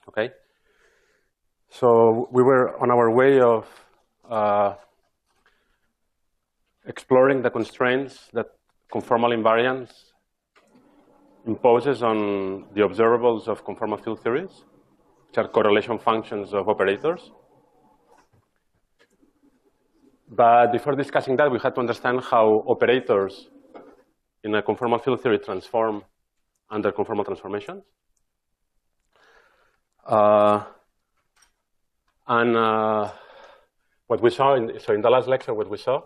Okay? So we were on our way of exploring the constraints that conformal invariance imposes on the observables of conformal field theories, which are correlation functions of operators. But before discussing that, we had to understand how operators in a conformal field theory transform under conformal transformations. What we saw, in the last lecture, what we saw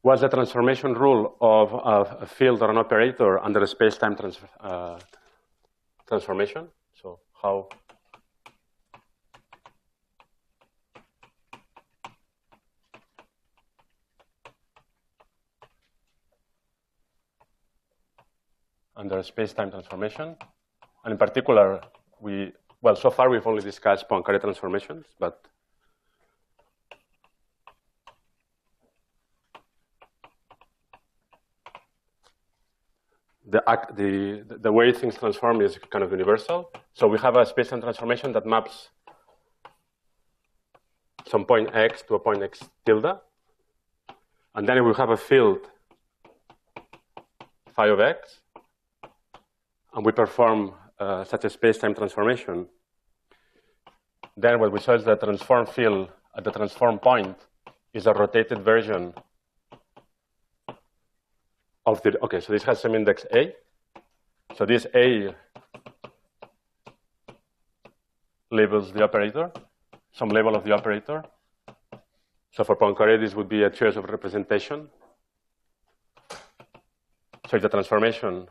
was the transformation rule of a field or an operator under a space-time transformation. So how under a space-time transformation. And in particular, so far we've only discussed Poincaré transformations, but the way things transform is kind of universal. So we have a space-time transformation that maps some point x to a point x tilde. And then we have a field phi of x, and we perform such a space-time transformation. Then what we saw is the transform field at the transform point is a rotated version of the, okay, so this has some index A. So this A labels the operator, some label of the operator. So for Poincaré, this would be a choice of representation. So the transformation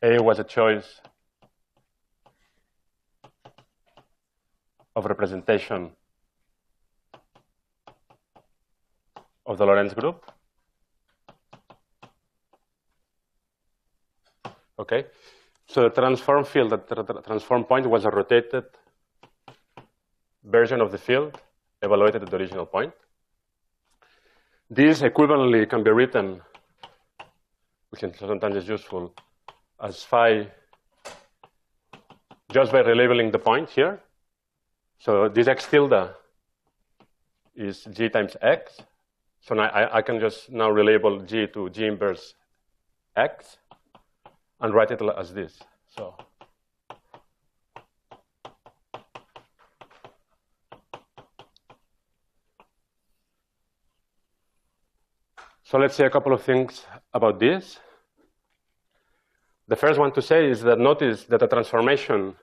A was a choice of representation of the Lorentz group. Okay, so the transform field at the transform point was a rotated version of the field evaluated at the original point. This equivalently can be written, which sometimes is useful, as phi just by relabeling the point here. So this x tilde is g times x. So now I can just now relabel g to g inverse x and write it as this. So let's say a couple of things about this. The first one to say is that notice that the transformation,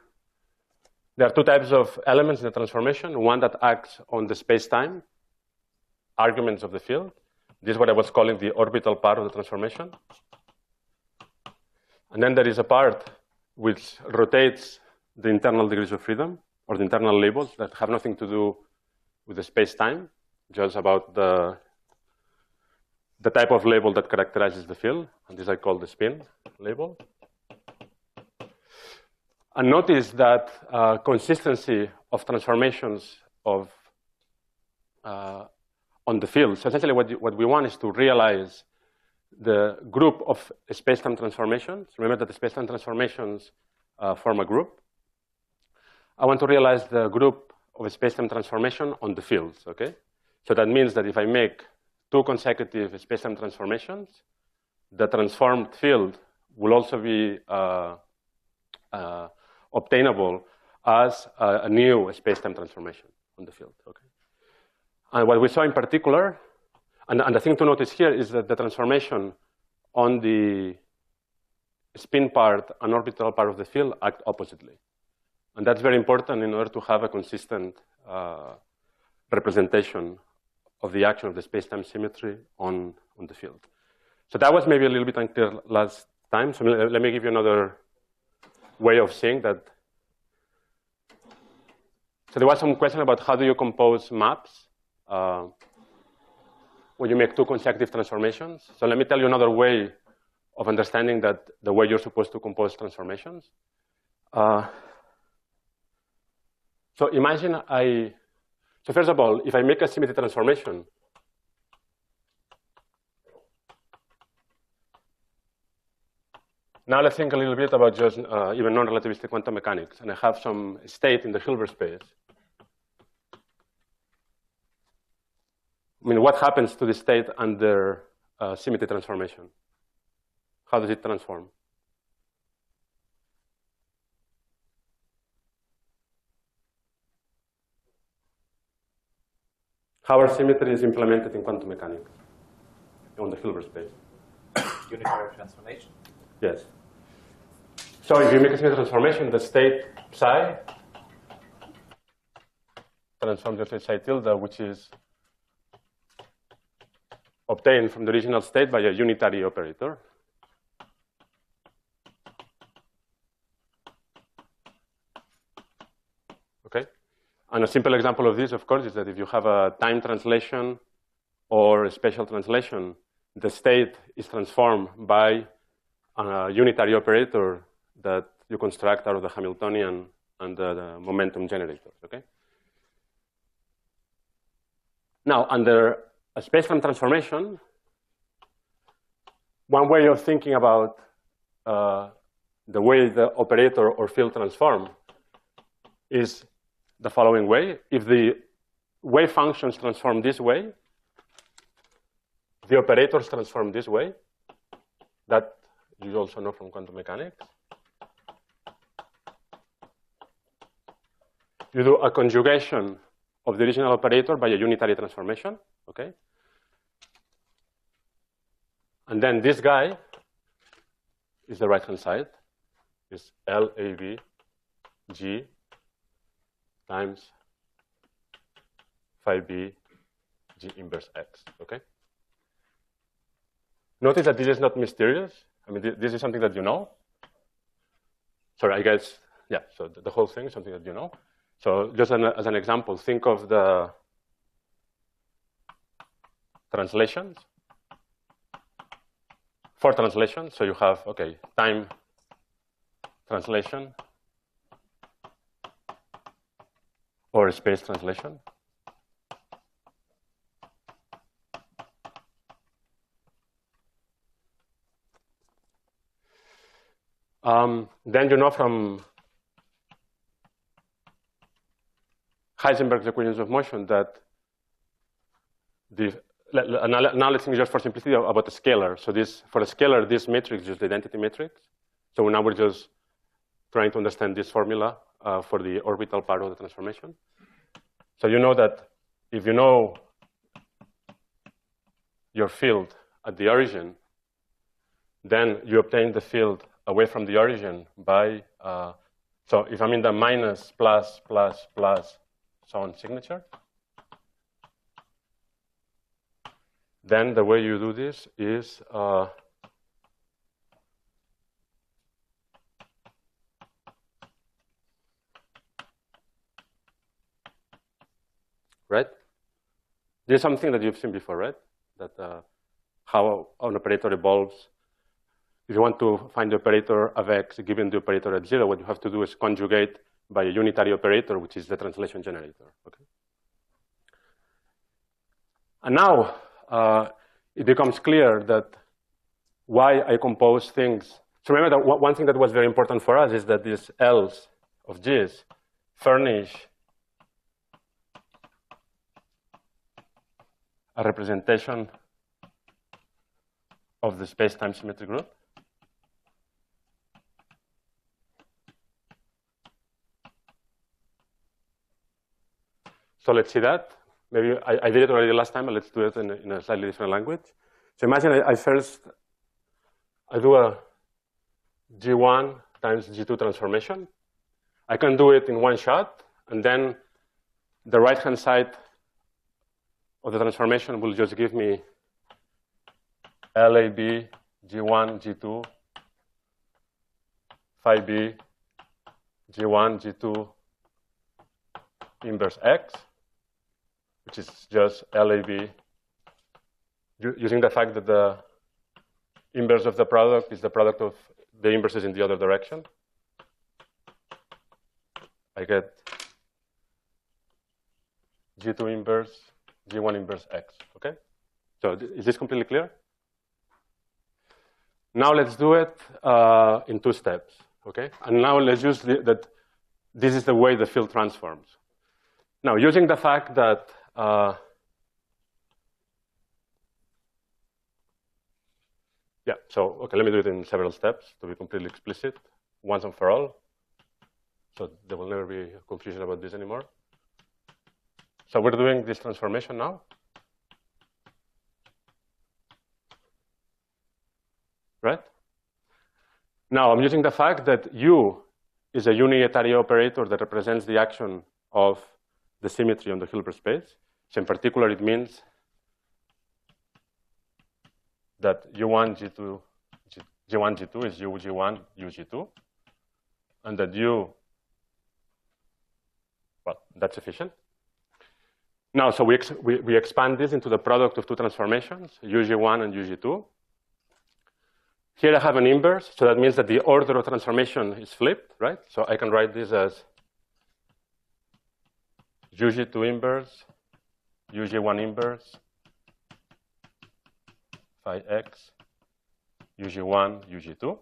there are two types of elements in the transformation. One that acts on the space-time arguments of the field. This is what I was calling the orbital part of the transformation. And then there is a part which rotates the internal degrees of freedom, or the internal labels that have nothing to do with the space-time, just about the type of label that characterizes the field. And this I call the spin label. And notice that consistency of transformations of on the field. So essentially what we want is to realize the group of space-time transformations. Remember that the space-time transformations form a group. I want to realize the group of space-time transformation on the fields, okay? So that means that if I make two consecutive space-time transformations, the transformed field will also be obtainable as a new space-time transformation on the field. Okay. And what we saw in particular, and the thing to notice here is that the transformation on the spin part and orbital part of the field act oppositely. And that's very important in order to have a consistent representation of the action of the space-time symmetry on the field. So that was maybe a little bit unclear last time. So let me give you another way of seeing that. So there was some question about how do you compose maps when you make two consecutive transformations. So let me tell you another way of understanding that the way you're supposed to compose transformations. So imagine I So first of all, if I make a symmetry transformation, now let's think a little bit about just even non-relativistic quantum mechanics. And I have some state in the Hilbert space. I mean, what happens to the state under symmetry transformation? How does it transform? How are symmetries implemented in quantum mechanics on the Hilbert space? Unitary transformation. Yes. So if you make a symmetry transformation, the state psi transforms into psi tilde, which is obtained from the original state by a unitary operator. Okay? And a simple example of this, of course, is that if you have a time translation or a spatial translation, the state is transformed by a unitary operator that you construct out of the Hamiltonian and the momentum generators. Okay? Now, under a space-time transformation, one way of thinking about the way the operator or field transform is the following way. If the wave functions transform this way, the operators transform this way. That you also know from quantum mechanics. You do a conjugation of the original operator by a unitary transformation, okay? And then this guy is the right-hand side, is LAB G times phi B G inverse X, okay? Notice that this is not mysterious. I mean, this is something that you know. Sorry, I guess, yeah, so the whole thing is something that you know. So just as an example, think of the translations. For translation, so you have, okay, time translation or space translation. Then you know from Heisenberg's equations of motion that now let's think just for simplicity about a scalar. So this, for a scalar, this matrix is just the identity matrix. So now we're just trying to understand this formula for the orbital part of the transformation. So you know that if you know your field at the origin, then you obtain the field away from the origin by, so if I'm in the minus, plus, plus, plus, so on signature, then the way you do this is right? This is something that you've seen before, right? That how an operator evolves. If you want to find the operator of x given the operator at 0, what you have to do is conjugate by a unitary operator, which is the translation generator. Okay? And now it becomes clear that why I compose things. So remember that one thing that was very important for us is that these L's of G's furnish a representation of the space-time symmetric group. So let's see that. Maybe I did it already last time, but let's do it in a slightly different language. So imagine I do a G1 times G2 transformation. I can do it in one shot, and then the right-hand side of the transformation will just give me LAB, G1, G2, phi B, G1, G2, inverse X, which is just LAB, using the fact that the inverse of the product is the product of the inverses in the other direction. I get G2 inverse, G1 inverse X, okay? So is this completely clear? Now let's do it in 2 steps, okay? And now let's use that this is the way the field transforms. Now, using the fact that yeah, so, okay, let me do it in several steps to be completely explicit, once and for all. So there will never be confusion about this anymore. So we're doing this transformation now. Right? Now, I'm using the fact that U is a unitary operator that represents the action of the symmetry on the Hilbert space. So in particular, it means that U1, G2, G1, G2 is U, G1, U, G2. And that U, well, that's sufficient. Now, so we expand this into the product of 2 transformations, UG1 and UG2. Here I have an inverse, so that means that the order of transformation is flipped, right? So I can write this as UG2 inverse, UG1 inverse, phi x, UG1, UG2.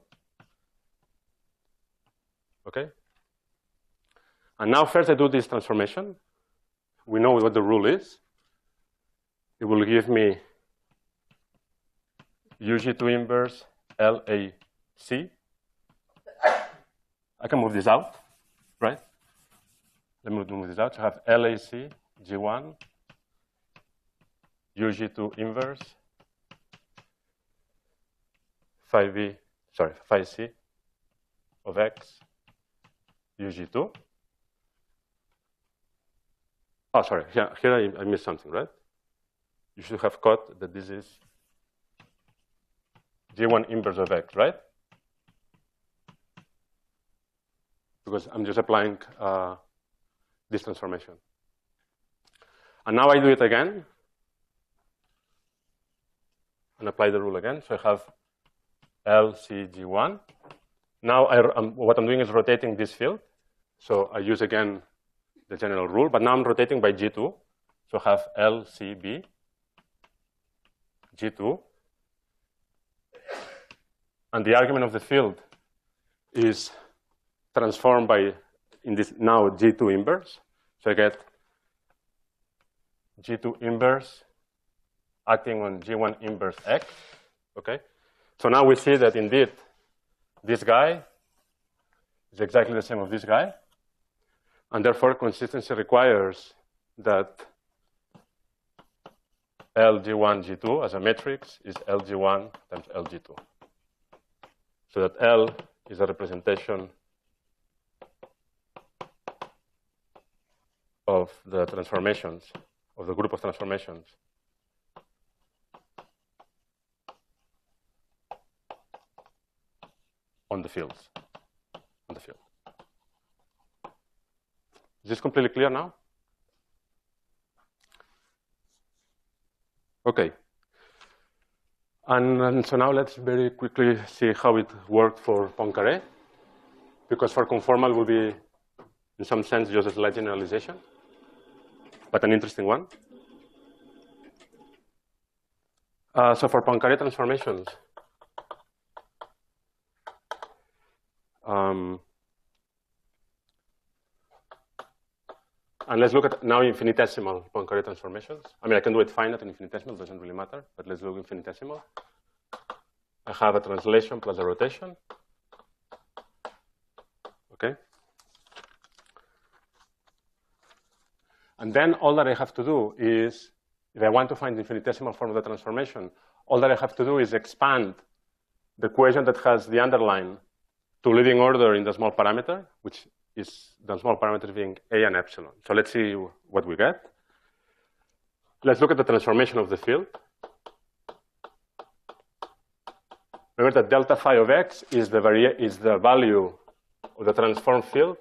Okay? And now first I do this transformation. We know what the rule is. It will give me UG2 inverse LAC. I can move this out, right? Let me move this out. So I have LAC G1 UG2 inverse phi C of X UG2. Oh, sorry, here I missed something, right? You should have caught that this is G1 inverse of X, right? Because I'm just applying this transformation. And now I do it again and apply the rule again. So I have LCG1. Now what I'm doing is rotating this field. So I use again the general rule, but now I'm rotating by G2. So I have LCB G2. And the argument of the field is transformed by, in this now, G2 inverse. So I get G2 inverse acting on G1 inverse X, okay? So now we see that indeed this guy is exactly the same as this guy. And therefore, consistency requires that LG1, G2 as a matrix is LG1 times LG2. So that L is a representation of the transformations, of the group of transformations on the fields, on the field. Is this completely clear now? Okay. And so now let's very quickly see how it worked for Poincaré, because for conformal will be, in some sense, just a slight generalization, but an interesting one. So for Poincaré transformations, and let's look at now infinitesimal Poincaré transformations. I mean, I can do it finite and infinitesimal, doesn't really matter, but let's look infinitesimal. I have a translation plus a rotation. Okay. And then all that I have to do is, if I want to find the infinitesimal form of the transformation, all that I have to do is expand the equation that has the underline to leading order in the small parameter, which is the small parameters being A and epsilon. So let's see what we get. Let's look at the transformation of the field. Remember that delta phi of X is the value of the transformed field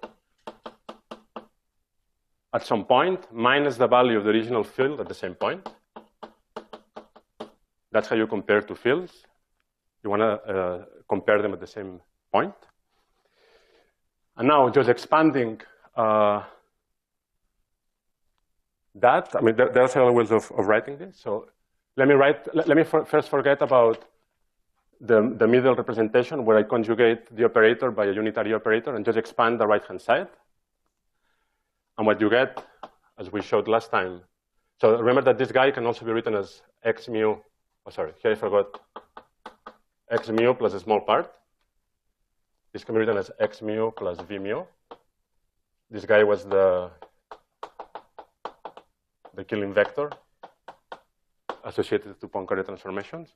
at some point minus the value of the original field at the same point. That's how you compare two fields. You want to compare them at the same point. And now just expanding that, I mean, there are several ways of writing this. So let me first forget about the middle representation where I conjugate the operator by a unitary operator and just expand the right-hand side. And what you get, as we showed last time, so remember that this guy can also be written as x mu, oh sorry, here I forgot, x mu plus a small part. This can be written as x mu plus v mu. This guy was the Killing vector associated to Poincare transformations.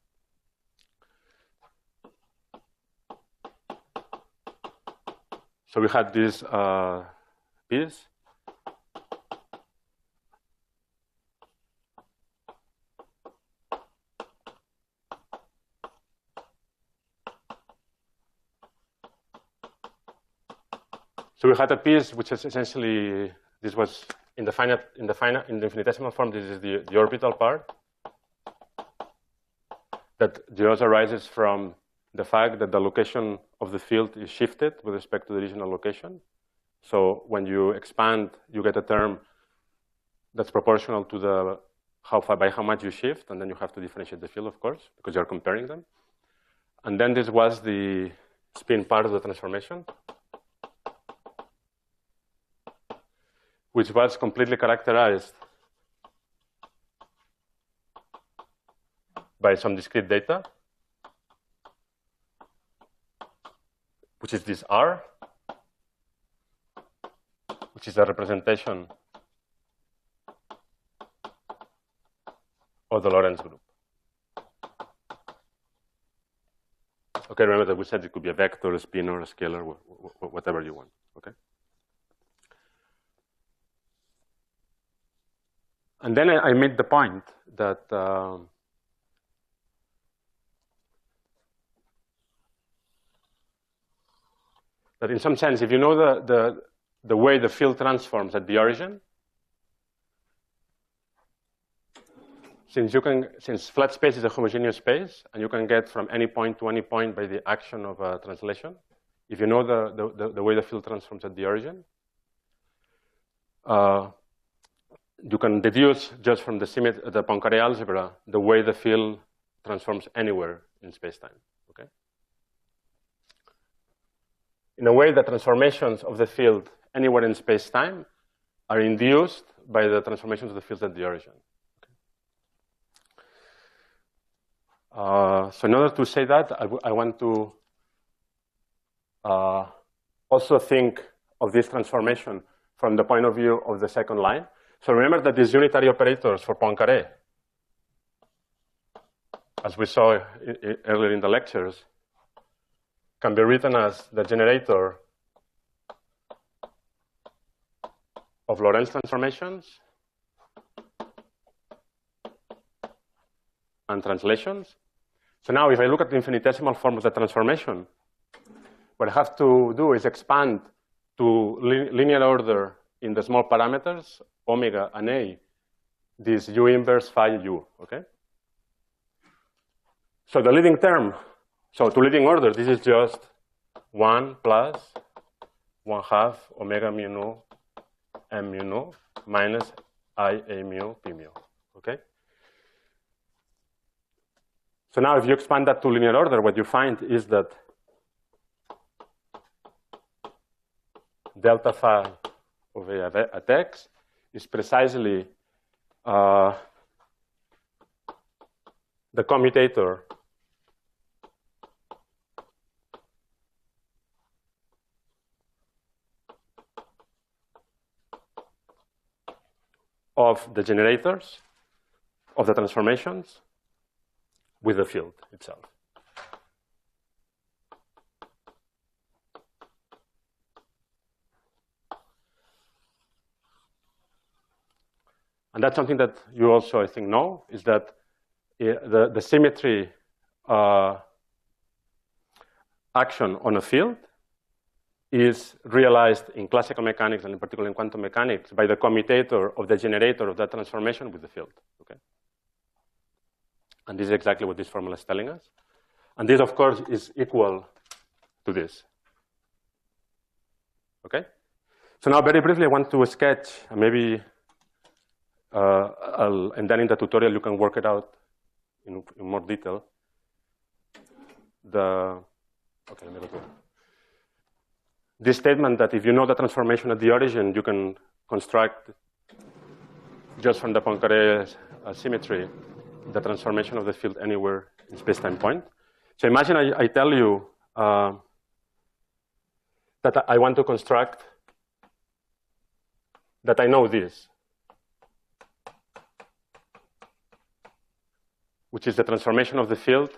So we had this piece. So we had a piece which is essentially, this was in the infinitesimal form, this is the orbital part that just arises from the fact that the location of the field is shifted with respect to the original location. So when you expand, you get a term that's proportional to the by how much you shift, and then you have to differentiate the field, of course, because you're comparing them. And then this was the spin part of the transformation, which was completely characterized by some discrete data, which is this R, which is a representation of the Lorentz group. Okay, remember that we said it could be a vector, a spin, or a scalar, whatever you want, okay? And then I made the point that that in some sense, if you know the way the field transforms at the origin, since flat space is a homogeneous space, and you can get from any point to any point by the action of a translation, if you know the way the field transforms at the origin, you can deduce just from the Poincare algebra the way the field transforms anywhere in space-time. Okay? In a way, the transformations of the field anywhere in space-time are induced by the transformations of the fields at the origin. Okay? So in order to say that, I want to also think of this transformation from the point of view of the second line. So remember that these unitary operators for Poincare, as we saw earlier in the lectures, can be written as the generator of Lorentz transformations and translations. So now if I look at the infinitesimal form of the transformation, what I have to do is expand to linear order in the small parameters, omega and a, this u inverse phi u, okay? So the leading term, so to leading order, this is just 1 plus 1/2 omega mu nu m mu nu minus I a mu p mu, okay? So now if you expand that to linear order, what you find is that delta phi of a at x is precisely the commutator of the generators of the transformations with the field itself. And that's something that you also, I think, know, is that the symmetry action on a field is realized in classical mechanics, and in particular in quantum mechanics, by the commutator of the generator of that transformation with the field. Okay? And this is exactly what this formula is telling us. And this, of course, is equal to this. Okay? So now, very briefly, I want to sketch, maybe and then in the tutorial you can work it out in more detail. Okay, let me look at it. This statement that if you know the transformation at the origin, you can construct just from the Poincaré symmetry the transformation of the field anywhere in space-time point. So imagine I tell you that I want to construct that I know this, which is the transformation of the field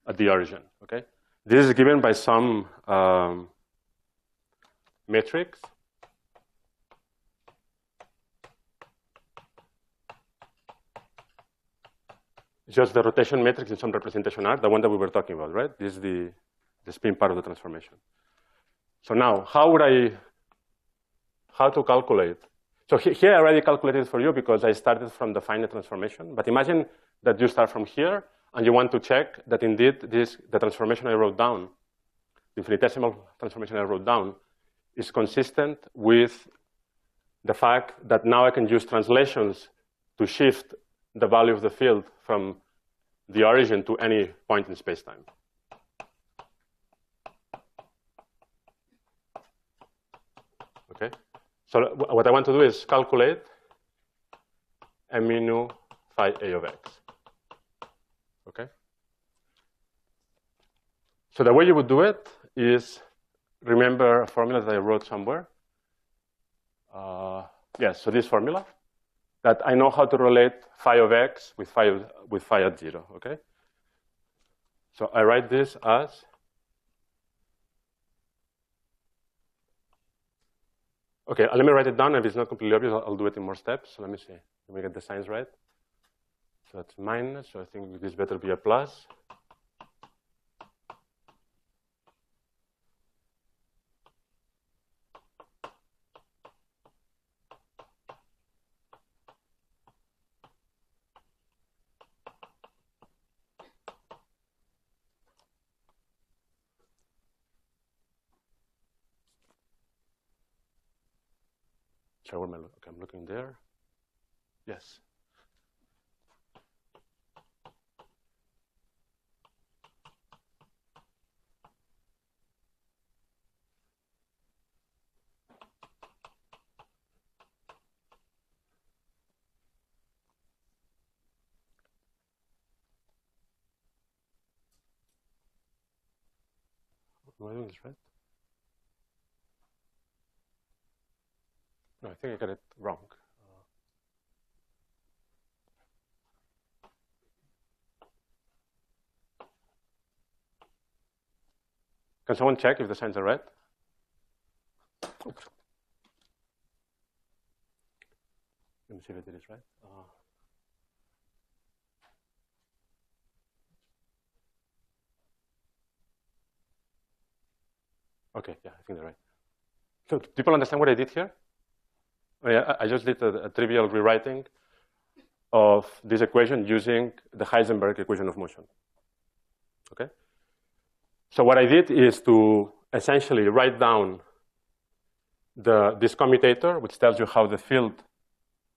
at the origin. Okay, this is given by some matrix. Just the rotation matrix in some representation R, the one that we were talking about, right? This is the spin part of the transformation. So now, how to calculate? So here I already calculated for you because I started from the finite transformation. But imagine that you start from here and you want to check that indeed the transformation I wrote down, the infinitesimal transformation I wrote down, is consistent with the fact that now I can use translations to shift the value of the field from the origin to any point in space-time. Okay, so what I want to do is calculate mu phi a of x. Okay, so the way you would do it is remember a formula that I wrote somewhere. Yes, so this formula that I know how to relate phi of x with phi at 0. Okay, so I write this as okay, let me write it down. If it's not completely obvious, I'll do it in more steps. So let me see. Let me get the signs right. So that's minus. So I think this better be a plus. Where am I looking? Okay, I'm looking there. Yes. Am I doing this right? No, I think I got it wrong. Can someone check if the signs are right? Oops. Let me see if I did it right. Okay, yeah, I think they're right. So do people understand what I did here? I just did a trivial rewriting of this equation using the Heisenberg equation of motion. Okay? So what I did is to essentially write down this commutator, which tells you how the field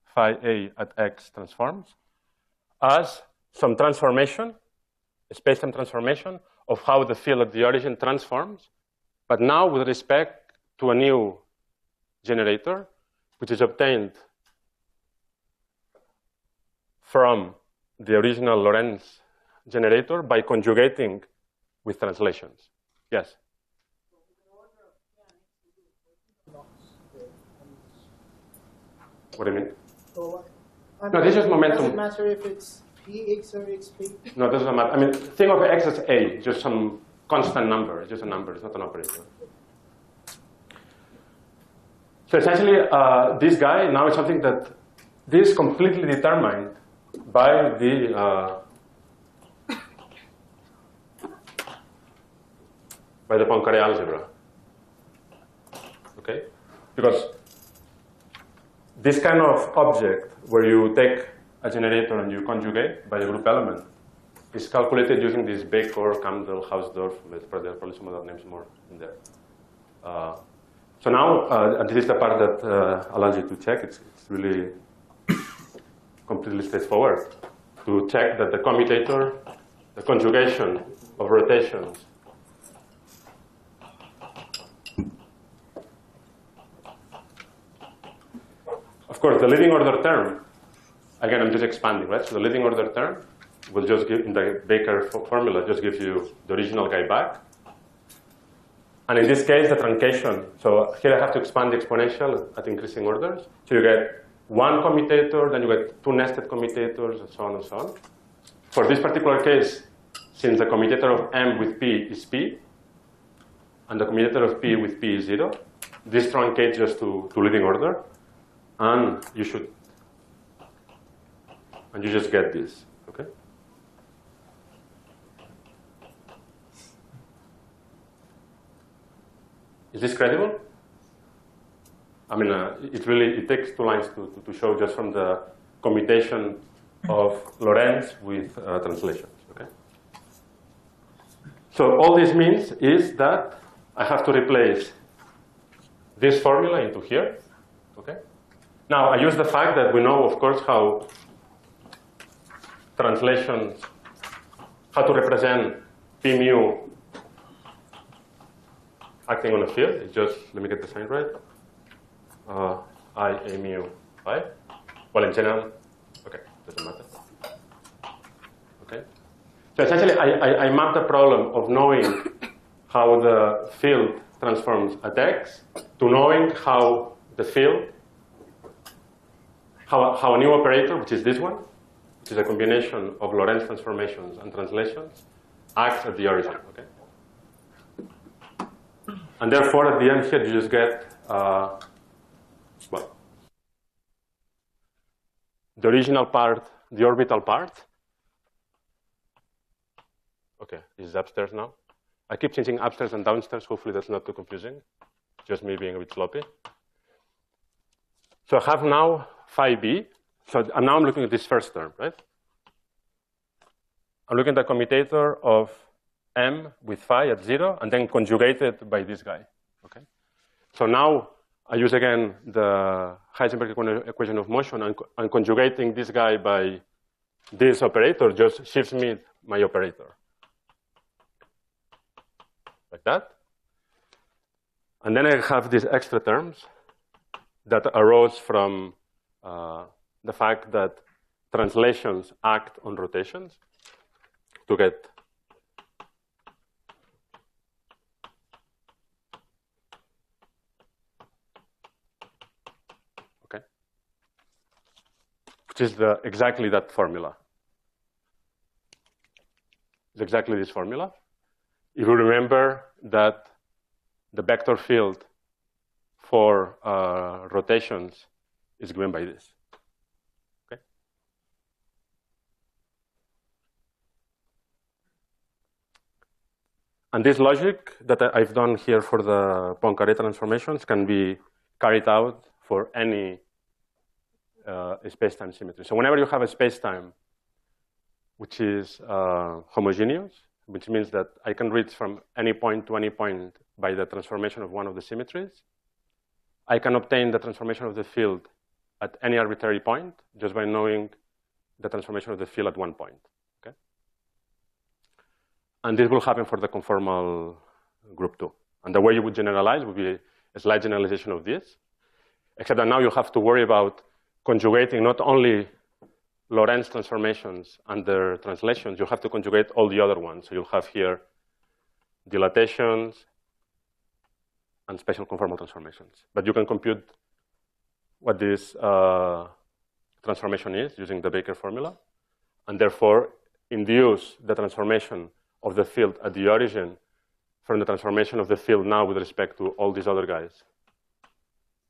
phi a at x transforms, as some transformation, a space-time transformation of how the field at the origin transforms, but now with respect to a new generator, which is obtained from the original Lorentz generator by conjugating with translations. Yes? What do you mean? So, No, this is momentum. Does it matter if it's px or xp? No, it doesn't matter. I mean, think of x as a, just some constant number. It's just a number. It's not an operator. So essentially, this guy now is something that this is completely determined by the Poincaré algebra. Okay, because this kind of object where you take a generator and you conjugate by a group element is calculated using this Baker, Camdel, Hausdorff. There are probably some other names more in there. So now, and this is the part that allows you to check. It's really completely straightforward to check that the commutator, the conjugation of rotations of course, the leading order term, again, I'm just expanding, right? So the leading order term will just give, in the Baker formula, just gives you the original guy back. And in this case, the truncation. So here I have to expand the exponential at increasing orders. So you get one commutator, then you get two nested commutators, and so on and so on. For this particular case, since the commutator of M with P is P, and the commutator of P with P is 0, this truncates just to leading order. And you just get this, okay? Is this credible? I mean, it takes 2 lines to show just from the commutation of Lorentz with translations, okay? So all this means is that I have to replace this formula into here, okay? Now, I use the fact that we know, of course, how translations, how to represent P mu acting on a field. It's just, let me get the sign right. I A mu phi. Well, in general, okay, doesn't matter. Okay. So essentially, I map the problem of knowing how the field transforms at X to knowing how the field, how a new operator, which is this one, which is a combination of Lorentz transformations and translations, acts at the origin, okay? And therefore, at the end here, you just get, well, the original part, the orbital part. Okay, this is upstairs now. I keep changing upstairs and downstairs. Hopefully that's not too confusing. Just me being a bit sloppy. So I have now phi b. So now I'm looking at this first term, right? I'm looking at the commutator of m with phi at 0, and then conjugated by this guy, okay? So now I use again the Heisenberg equation of motion, and conjugating this guy by this operator just shifts me my operator. Like that. And then I have these extra terms that arose from the fact that translations act on rotations to get okay, which is exactly that formula. It's exactly this formula. If you remember that the vector field for rotations is given by this. Okay. And this logic that I've done here for the Poincaré transformations can be carried out for any space-time symmetry. So whenever you have a space-time which is homogeneous, which means that I can reach from any point to any point by the transformation of one of the symmetries, I can obtain the transformation of the field at any arbitrary point just by knowing the transformation of the field at one point. Okay? And this will happen for the conformal group too. And the way you would generalize would be a slight generalization of this, except that now you have to worry about conjugating not only Lorentz transformations and their translations, you have to conjugate all the other ones. So you'll have here dilatations and special conformal transformations. But you can compute what this transformation is using the Baker formula, and therefore induce the transformation of the field at the origin from the transformation of the field now with respect to all these other guys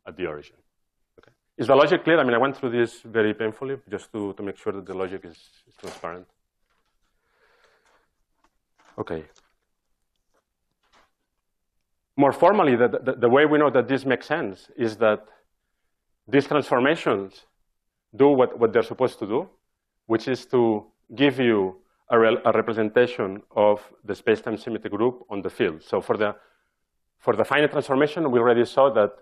at the origin. Okay. Is the logic clear? I mean, I went through this very painfully just to make sure that the logic is transparent. Okay. More formally, the way we know that this makes sense is that these transformations do what they're supposed to do, which is to give you a representation of the space-time symmetry group on the field. So for the finite transformation, we already saw that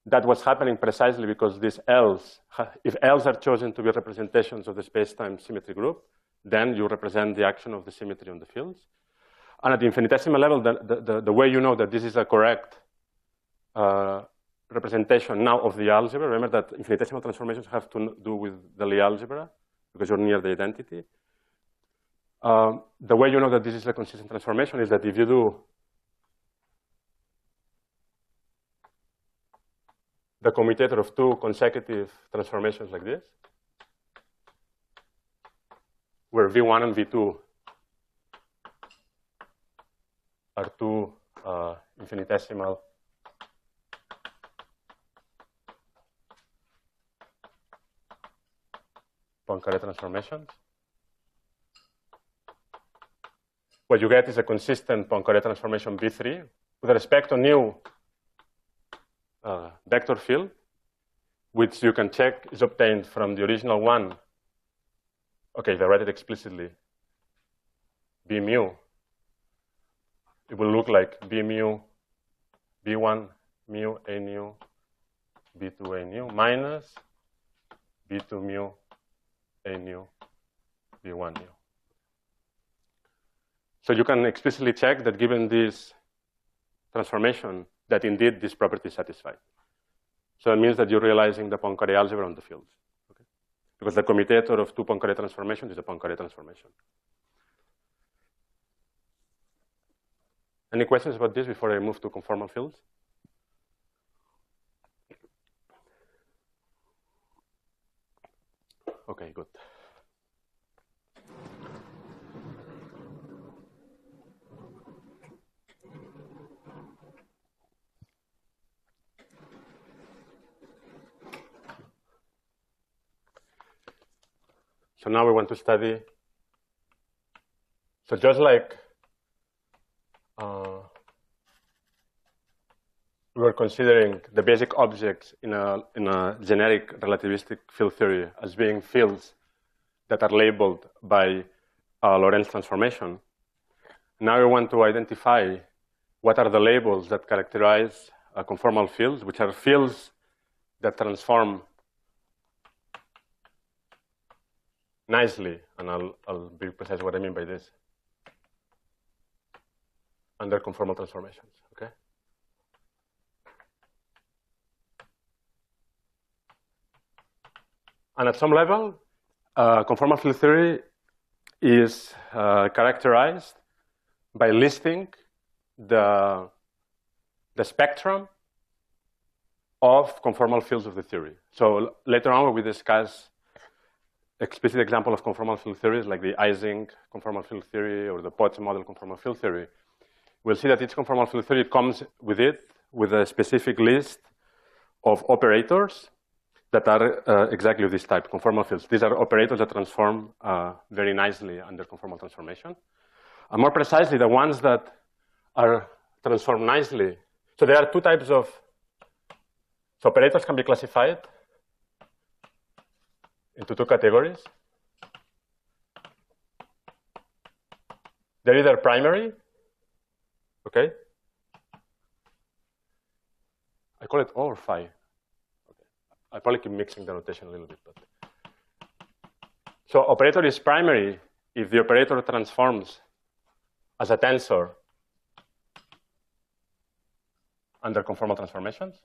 that was happening precisely because these L's, if L's are chosen to be representations of the space-time symmetry group, then you represent the action of the symmetry on the fields. And at the infinitesimal level, the way you know that this is a correct representation now of the algebra, remember that infinitesimal transformations have to do with the Lie algebra because you're near the identity. The way you know that this is a consistent transformation is that if you do the commutator of two consecutive transformations like this, where V1 and V2 are two infinitesimal Poincaré transformations, what you get is a consistent Poincaré transformation V3 with respect to new vector field, which you can check is obtained from the original one. Okay, if I write it explicitly, B mu, it will look like B mu, B1 mu A nu, B2 A nu, minus B2 mu A nu, B1 nu. So you can explicitly check that given this transformation, that indeed this property is satisfied. So it means that you're realizing the Poincaré algebra on the fields. Okay? Because the commutator of two Poincaré transformations is a Poincaré transformation. Any questions about this before I move to conformal fields? Okay, good. So now we want to study, so just like we were considering the basic objects in a generic relativistic field theory as being fields that are labeled by a Lorentz transformation. Now we want to identify what are the labels that characterize conformal fields, which are fields that transform nicely, and I'll be precise what I mean by this, under conformal transformations, okay? And at some level, conformal field theory is characterized by listing the spectrum of conformal fields of the theory. So later on, when we discuss explicit example of conformal field theories like the Ising conformal field theory or the Potts model conformal field theory, we'll see that each conformal field theory comes with a specific list of operators that are exactly of this type, conformal fields. These are operators that transform very nicely under conformal transformation. And more precisely, the ones that are transformed nicely. So there are two types of, so operators can be classified into two categories. They're either primary, okay? I call it O or phi. Okay. I probably keep mixing the notation a little bit. But. So operator is primary if the operator transforms as a tensor under conformal transformations.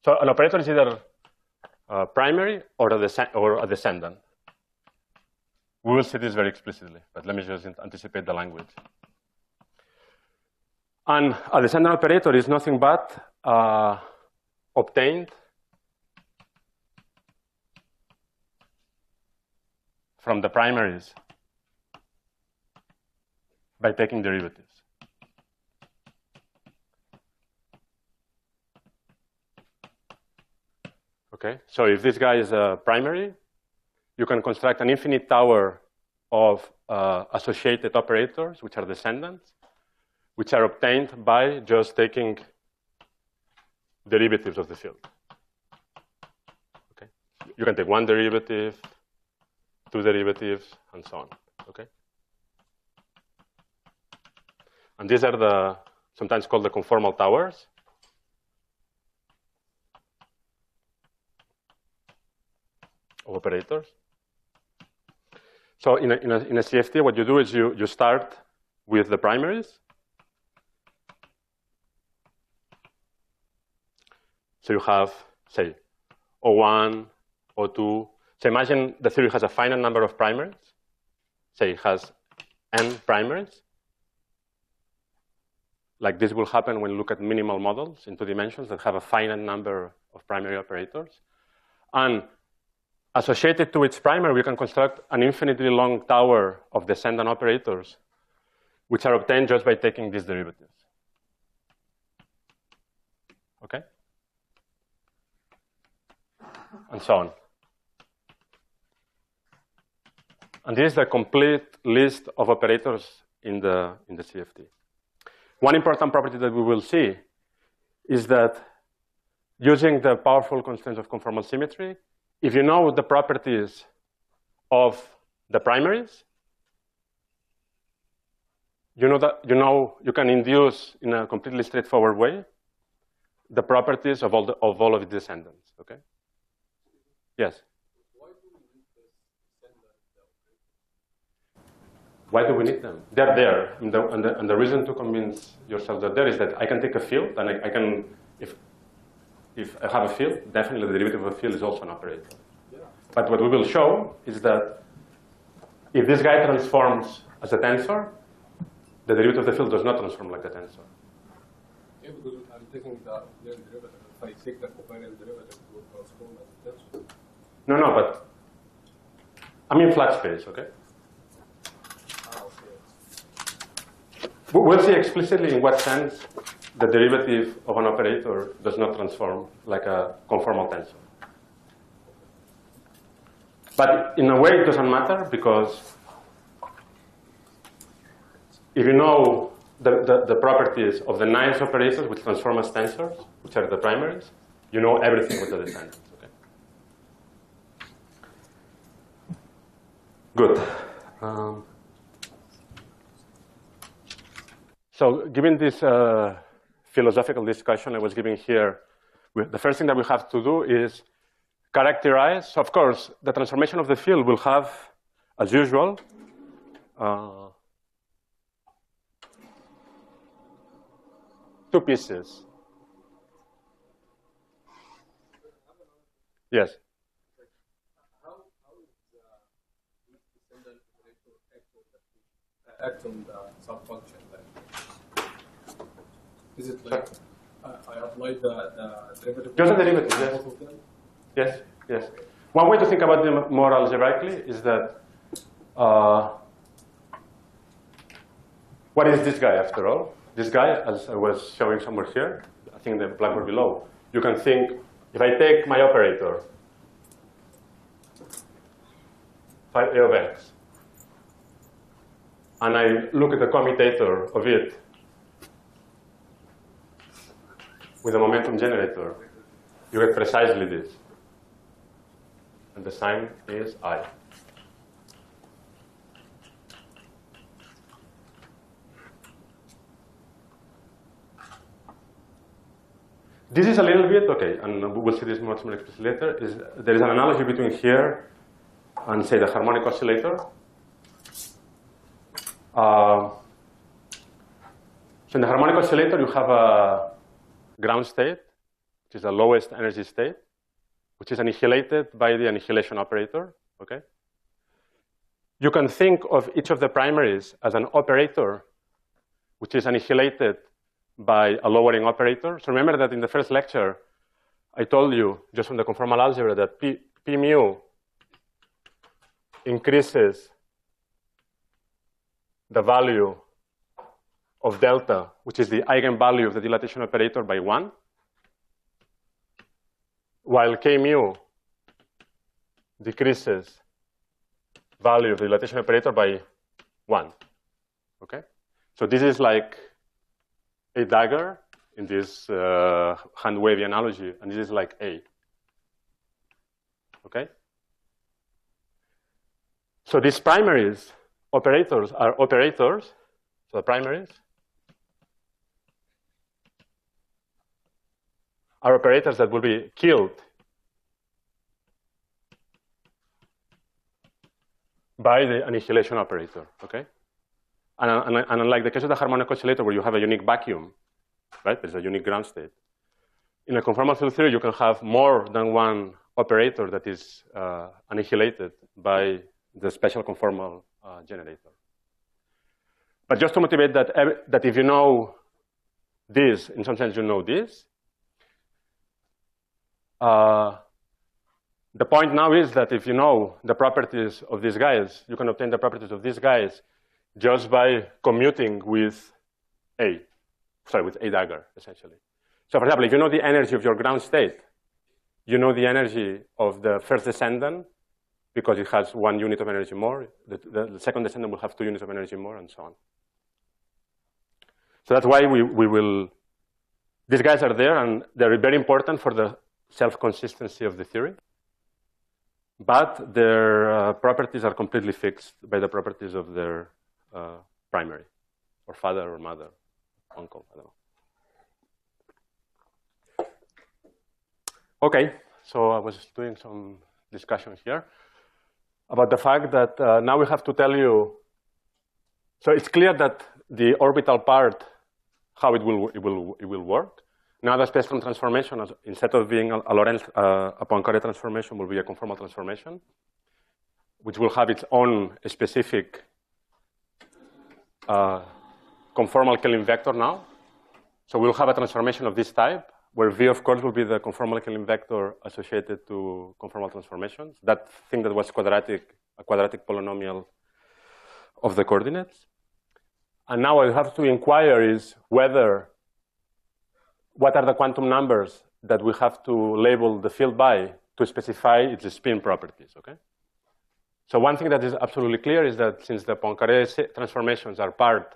So an operator is either primary or a descendant. We will see this very explicitly, but let me just anticipate the language. And a descendant operator is nothing but obtained from the primaries by taking derivatives. Okay, so if this guy is a primary, you can construct an infinite tower of associated operators, which are descendants, which are obtained by just taking derivatives of the field. Okay, you can take one derivative, two derivatives, and so on. Okay, and these are the sometimes called the conformal towers. Of operators. So in a CFT, what you do is you start with the primaries. So you have, say, O1, O2. So imagine the theory has a finite number of primaries. Say it has n primaries. Like this will happen when you look at minimal models in 2 dimensions that have a finite number of primary operators. And associated to its primary, we can construct an infinitely long tower of descendant operators, which are obtained just by taking these derivatives. Okay? And so on. And this is the complete list of operators in the CFT. One important property that we will see is that using the powerful constraints of conformal symmetry, if you know the properties of the primaries, you can induce in a completely straightforward way the properties of all of its descendants. Okay? Yes. Why do we need them? They're there, and the reason to convince yourself that there is that I can take a field, and I can, if I have a field, definitely the derivative of a field is also an operator. Yeah. But what we will show is that if this guy transforms as a tensor, the derivative of the field does not transform like a tensor. Yeah, because I'm taking the derivative. If I take the covariant derivative, it will transform as a tensor. No, but I'm in flat space, okay? We'll see explicitly in what sense the derivative of an operator does not transform like a conformal tensor. But in a way, it doesn't matter, because if you know the properties of the nice operators which transform as tensors, which are the primaries, you know everything with the descendants. Okay? Good. So given this philosophical discussion I was giving here, the first thing that we have to do is characterize. So of course, the transformation of the field will have, as usual, two pieces. Yes? How is the descendant operator act on the subfunction? Is it like I applied the derivative? Just the derivative, yes. Yes. One way to think about them more algebraically is that what is this guy after all? This guy, as I was showing somewhere here, I think the blackboard below, you can think, if I take my operator, phi A of x, and I look at the commutator of it with a momentum generator, you get precisely this. And the sign is I. This is a little bit, okay, and we'll see this much more explicitly later, there is an analogy between here and, say, the harmonic oscillator. So in the harmonic oscillator, you have a ground state, which is the lowest energy state, which is annihilated by the annihilation operator. Okay? You can think of each of the primaries as an operator, which is annihilated by a lowering operator. So remember that in the first lecture, I told you, just from the conformal algebra, that P mu increases the value of delta, which is the eigenvalue of the dilatation operator, by 1, while K mu decreases value of the dilatation operator by 1. Okay? So this is like a dagger in this hand-wavy analogy, and this is like A. Okay? So these primaries operators are operators, so the primaries, are operators that will be killed by the annihilation operator, okay? And unlike the case of the harmonic oscillator where you have a unique vacuum, right? There's a unique ground state. In a conformal field theory, you can have more than one operator that is annihilated by the special conformal generator. But just to motivate that if you know this, in some sense you know this, the point now is that if you know the properties of these guys, you can obtain the properties of these guys just by commuting with with A dagger, essentially. So for example, if you know the energy of your ground state, you know the energy of the first descendant because it has 1 unit of energy more. The second descendant will have 2 units of energy more, and so on. So that's why we will, these guys are there, and they're very important for the self-consistency of the theory. But their properties are completely fixed by the properties of their primary, or father or mother, uncle, I don't know. Okay, so I was doing some discussion here about the fact that now we have to tell you, so it's clear that the orbital part, how it will work. Now the spectrum transformation, instead of being a Lorentz Poincare transformation, will be a conformal transformation, which will have its own specific conformal Kelvin vector now. So we'll have a transformation of this type, where V, of course, will be the conformal Kelvin vector associated to conformal transformations. That thing that was a quadratic polynomial of the coordinates. And now what I have to inquire is what are the quantum numbers that we have to label the field by to specify its spin properties, okay? So one thing that is absolutely clear is that since the Poincare transformations are part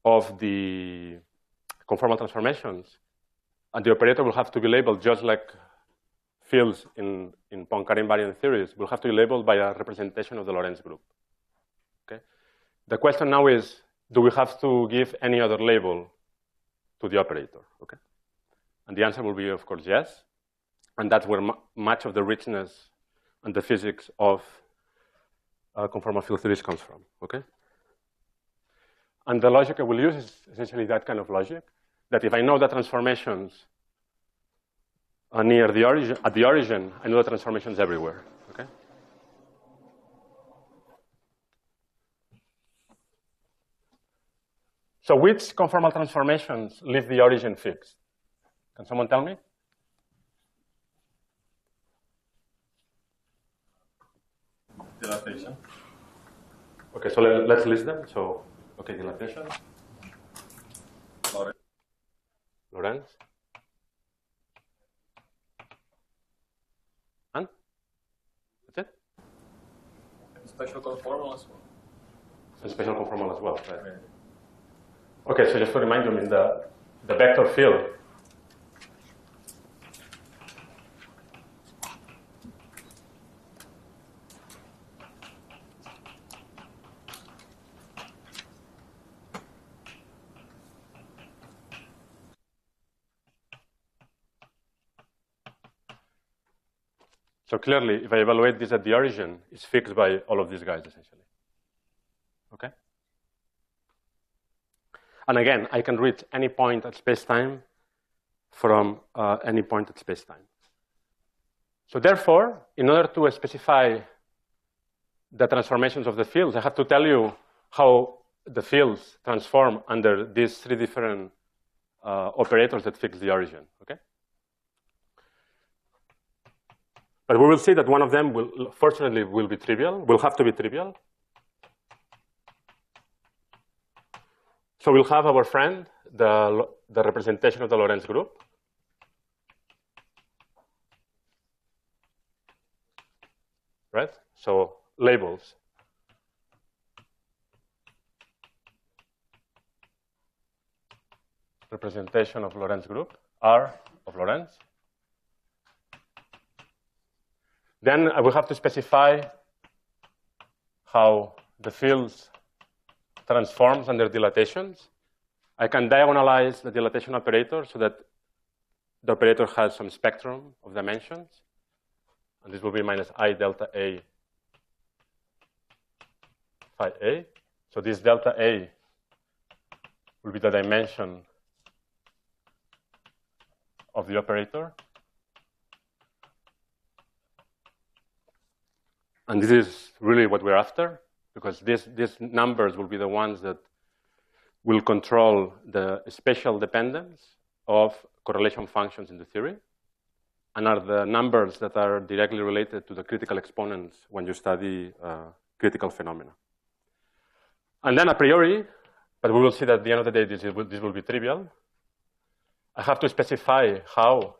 of the conformal transformations, and the operator will have to be labeled just like fields in Poincare invariant theories, will have to be labeled by a representation of the Lorentz group, okay? The question now is, do we have to give any other label to the operator, okay? And the answer will be, of course, yes. And that's where much of the richness and the physics of conformal field theories comes from, okay? And the logic I will use is essentially that kind of logic, that if I know the transformations are near the origin, at the origin, I know the transformations everywhere, okay? So which conformal transformations leave the origin fixed? Can someone tell me? Dilatation. Okay, so let's list them. So, okay, dilatation. Lorentz. And? That's it? Special conformal as well. And special conformal as well, right? Okay, so just to remind you, I mean, the vector field so clearly, if I evaluate this at the origin, it's fixed by all of these guys, essentially. Okay? And again, I can reach any point at space-time from any point at space-time. So therefore, in order to specify the transformations of the fields, I have to tell you how the fields transform under these 3 different operators that fix the origin, okay? But we will see that one of them will, fortunately, will be trivial, will have to be trivial. So we'll have our friend, the representation of the Lorentz group. Right? So labels. Representation of Lorentz group, R of Lorentz. Then I will have to specify how the fields transforms under dilatations. I can diagonalize the dilatation operator so that the operator has some spectrum of dimensions, and this will be minus I delta A phi A. So this delta A will be the dimension of the operator. And this is really what we're after, because these numbers will be the ones that will control the spatial dependence of correlation functions in the theory, and are the numbers that are directly related to the critical exponents when you study critical phenomena. And then a priori, but we will see that at the end of the day this will be trivial, I have to specify how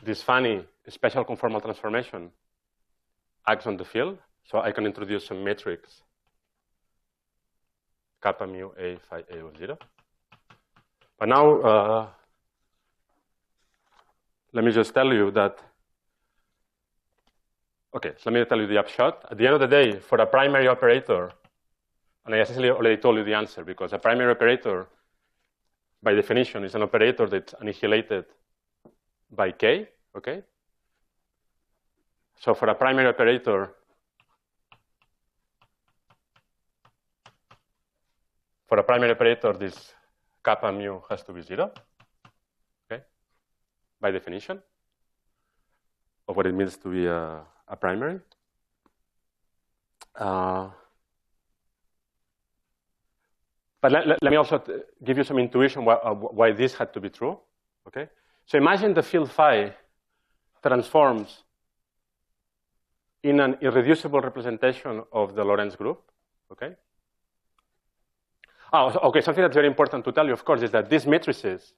this funny special conformal transformation acts on the field. So I can introduce some matrix kappa mu A phi A of 0. But now, let me just tell you that, okay, so let me tell you the upshot. At the end of the day, for a primary operator, and I essentially already told you the answer, because a primary operator, by definition, is an operator that's annihilated by K, okay? So for a primary operator, this kappa mu has to be 0, okay? By definition of what it means to be a primary. But let me also give you some intuition why this had to be true, okay? So imagine the field phi transforms in an irreducible representation of the Lorentz group, okay? Oh, okay, something that's very important to tell you, of course, is that these matrices,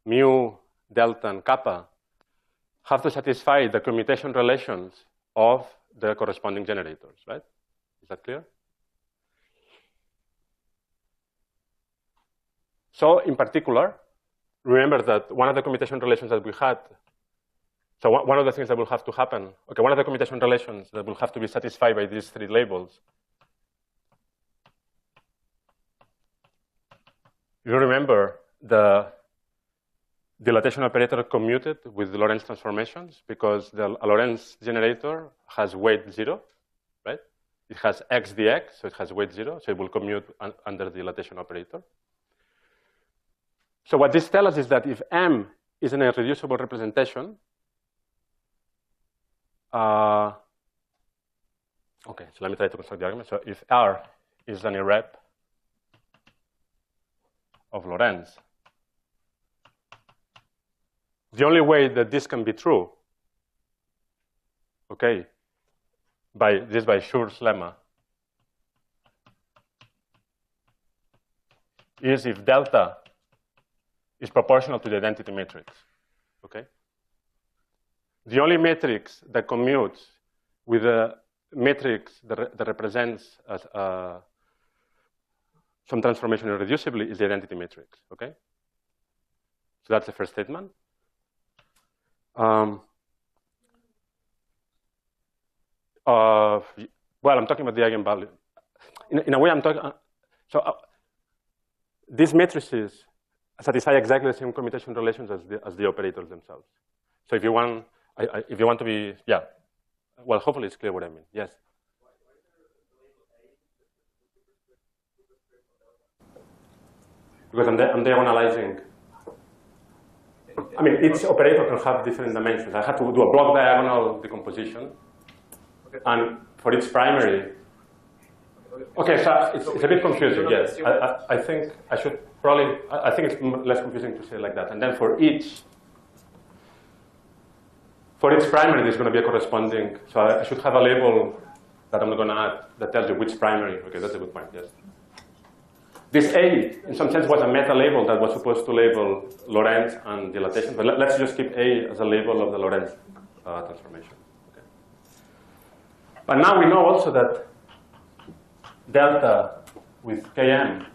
mu, delta, and kappa, have to satisfy the commutation relations of the corresponding generators, right? Is that clear? So in particular, remember that one of the commutation relations that we had, so one of the things that will have to happen, okay, one of the commutation relations that will have to be satisfied by these three labels, you remember the dilatation operator commuted with the Lorentz transformations, because the Lorentz generator has weight 0, right? It has x dx, so it has weight 0, so it will commute under the dilatation operator. So what this tells us is that if M is an irreducible representation, okay, so let me try to construct the argument. So if R is an irrep of Lorentz, the only way that this can be true, okay, by Schur's lemma, is if delta is proportional to the identity matrix, okay? The only matrix that commutes with a matrix that represents some transformation irreducibly is the identity matrix, okay? So that's the first statement. Well, I'm talking about the eigenvalue. In a way, I'm talking, these matrices satisfy exactly the same commutation relations as the operators themselves. So if you want, if you want to be, yeah, well, hopefully it's clear what I mean. Yes. Because I'm diagonalizing. I mean, each operator can have different dimensions. I had to do a block diagonal decomposition, and for each primary. Okay, so it's a bit confusing. Yes, I think I should probably. I think it's less confusing to say it like that. And then for each primary, there's going to be a corresponding. So I should have a label that I'm going to add that tells you which primary. Okay, that's a good point. Yes. This A, in some sense, was a meta label that was supposed to label Lorentz and dilatation. But let's just keep A as a label of the Lorentz transformation. Okay. But now we know also that delta with Km,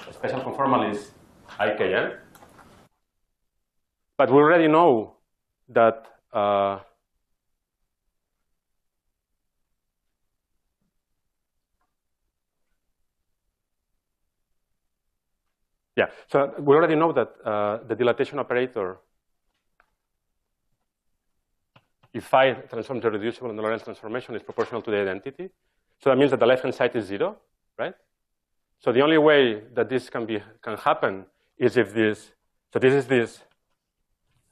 a special conformal is IKM. But we already know that Yeah, so we already know that the dilatation operator, if phi transforms the reducible in the Lorentz transformation, is proportional to the identity. So that means that the left-hand side is 0, right? So the only way that this can happen is if this, so this is this,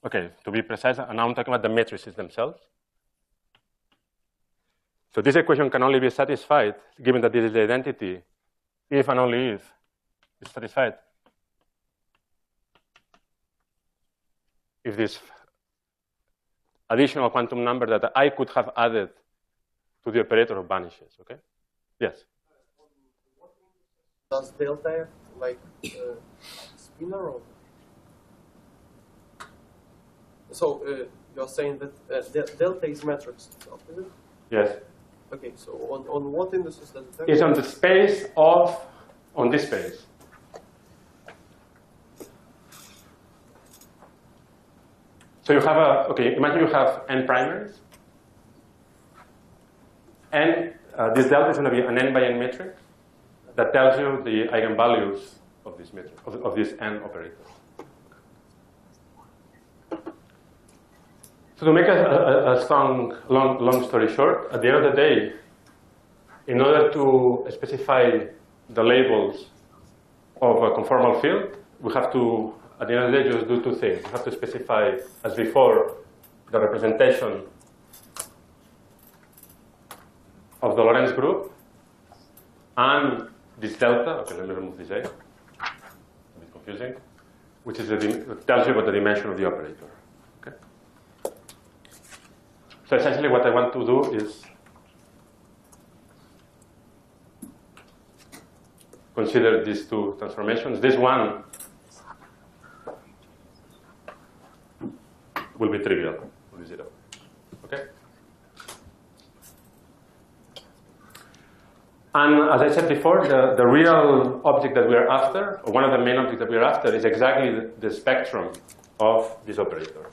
okay, to be precise, and now I'm talking about the matrices themselves. So this equation can only be satisfied, given that this is the identity, if and only if it's satisfied. If this additional quantum number that I could have added to the operator vanishes, okay? Yes? Does delta have like spinor or? So you're saying that delta is matrix itself, is it? Yes. Okay, so on what indices does it have? It's on the space of, on this space. So you have okay, imagine you have n primaries. And this delta is going to be an n by n matrix that tells you the eigenvalues of this matrix, of this n operator. So to make a long story short, at the end of the day, in order to specify the labels of a conformal field, we have to, at the end of the day, just do two things. We have to specify, as before, the representation of the Lorentz group and this delta. Okay, let me remove this A. It's a bit confusing. Which is tells you about the dimension of the operator. Okay. So essentially, what I want to do is consider these two transformations. This one will be trivial, will be 0. Okay? And as I said before, the real object that we are after, or one of the main objects that we are after, is exactly the spectrum of this operator.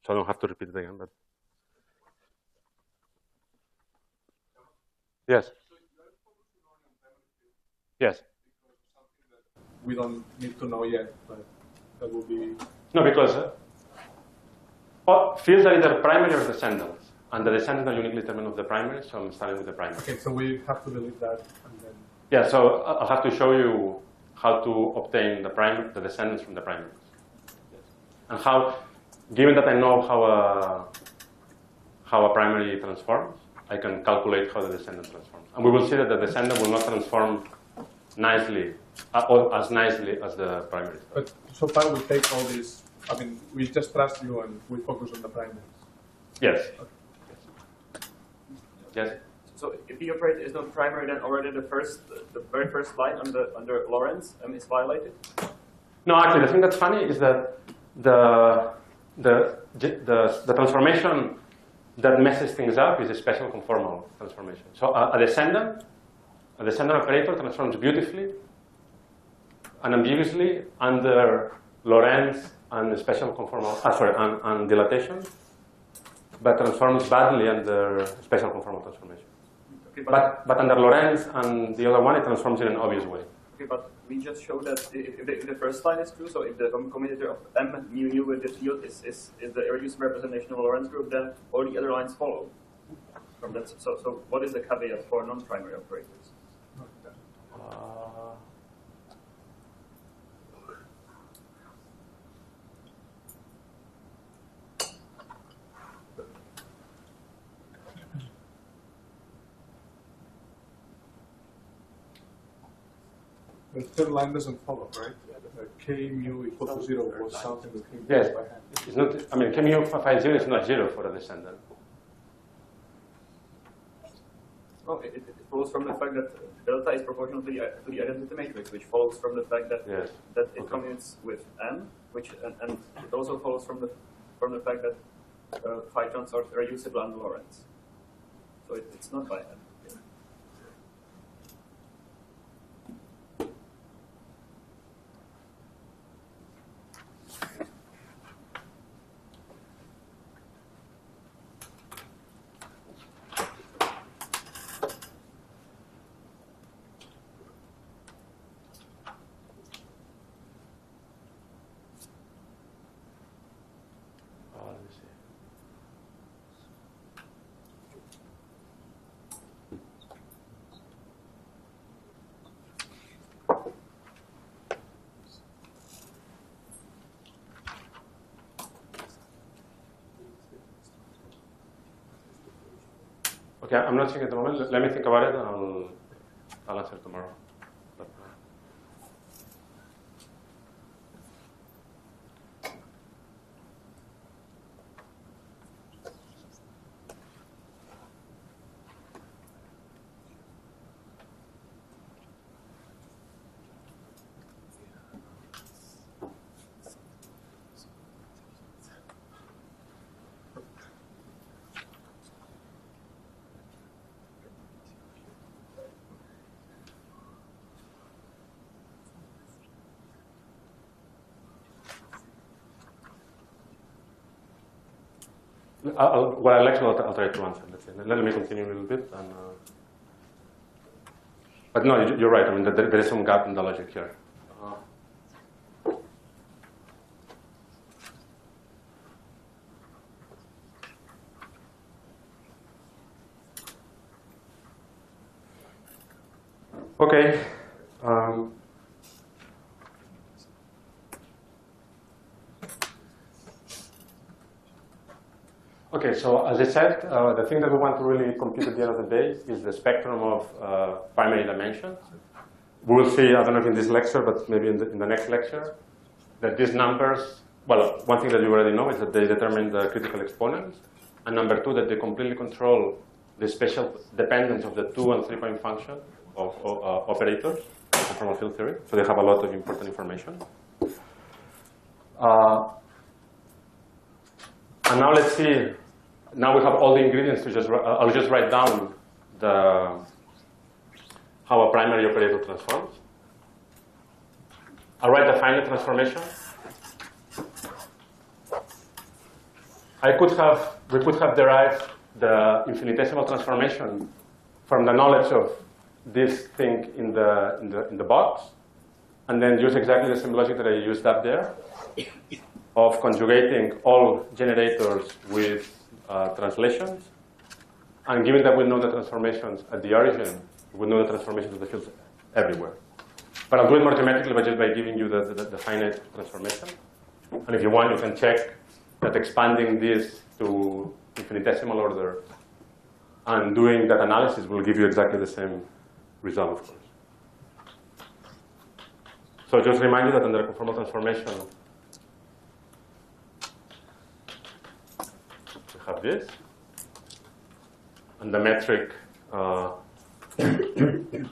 So I don't have to repeat it again, but yes. Yes. We don't need to know yet, but that will be. No, because fields are either primary or descendants, and the descendants are uniquely determined of the primary, so I'm starting with the primary. Okay, so we have to delete that, and then. Yeah, so I'll have to show you how to obtain the descendants from the primaries, and how. Given that I know how a primary transforms, I can calculate how the descendant transforms. And we will see that the descendant will not transform nicely, or as nicely as the primary. But so far we take all these, I mean, we just trust you and we focus on the primaries. Yes. Okay. Yes. So if the operator is not primary, then already the very first line under Lorentz is violated? No, actually, the thing that's funny is that the transformation that messes things up is a special conformal transformation. So a descendant operator transforms beautifully, unambiguously under Lorentz and special conformal, and dilatation, but transforms badly under special conformal transformation. Okay, but under Lorentz and the other one, it transforms in an obvious way. Okay, but we just showed that if the first line is true, so if the commutator of M mu with the field is the irreducible representation of a Lorentz group, then all the other lines follow. From that, so what is the caveat for non-primary operators? The third line doesn't follow, right? K mu equal to 0 was something that came Yes. by hand. It's not. I mean, K mu phi 0 is not 0 for a descendant. Well, it follows from the fact that delta is proportional to the identity matrix, which follows from the fact that Yes. that it commutes with M, which and it also follows from the fact that phi trans are reducible under Lorentz. So it's not by M. Okay, I'm not seeing it at the moment. Let me think about it, and I'll answer tomorrow. What I'll try to answer. Let's say. Let me continue a little bit. But no, you're right. I mean, there is some gap in the logic here. Okay. Okay, so as I said, the thing that we want to really compute at the end of the day is the spectrum of primary dimensions. We will see, I don't know if in this lecture, but maybe in the next lecture, that these numbers, well, one thing that you already know is that they determine the critical exponents, and number two, that they completely control the spatial dependence of the 2- and 3-point function of operators in conformal field theory. So they have a lot of important information. And now let's see. Now we have all the ingredients to just. I'll just write down how a primary operator transforms. I'll write the finite transformation. We could have derived the infinitesimal transformation from the knowledge of this thing in the box, and then use exactly the same logic that I used up there, of conjugating all generators with translations, and given that we know the transformations at the origin, we know the transformations of the fields everywhere. But I'll do it more geometrically by giving you the finite transformation. And if you want, you can check that expanding this to infinitesimal order and doing that analysis will give you exactly the same result, of course. So just remind you that under conformal transformation, we have this, and the metric, something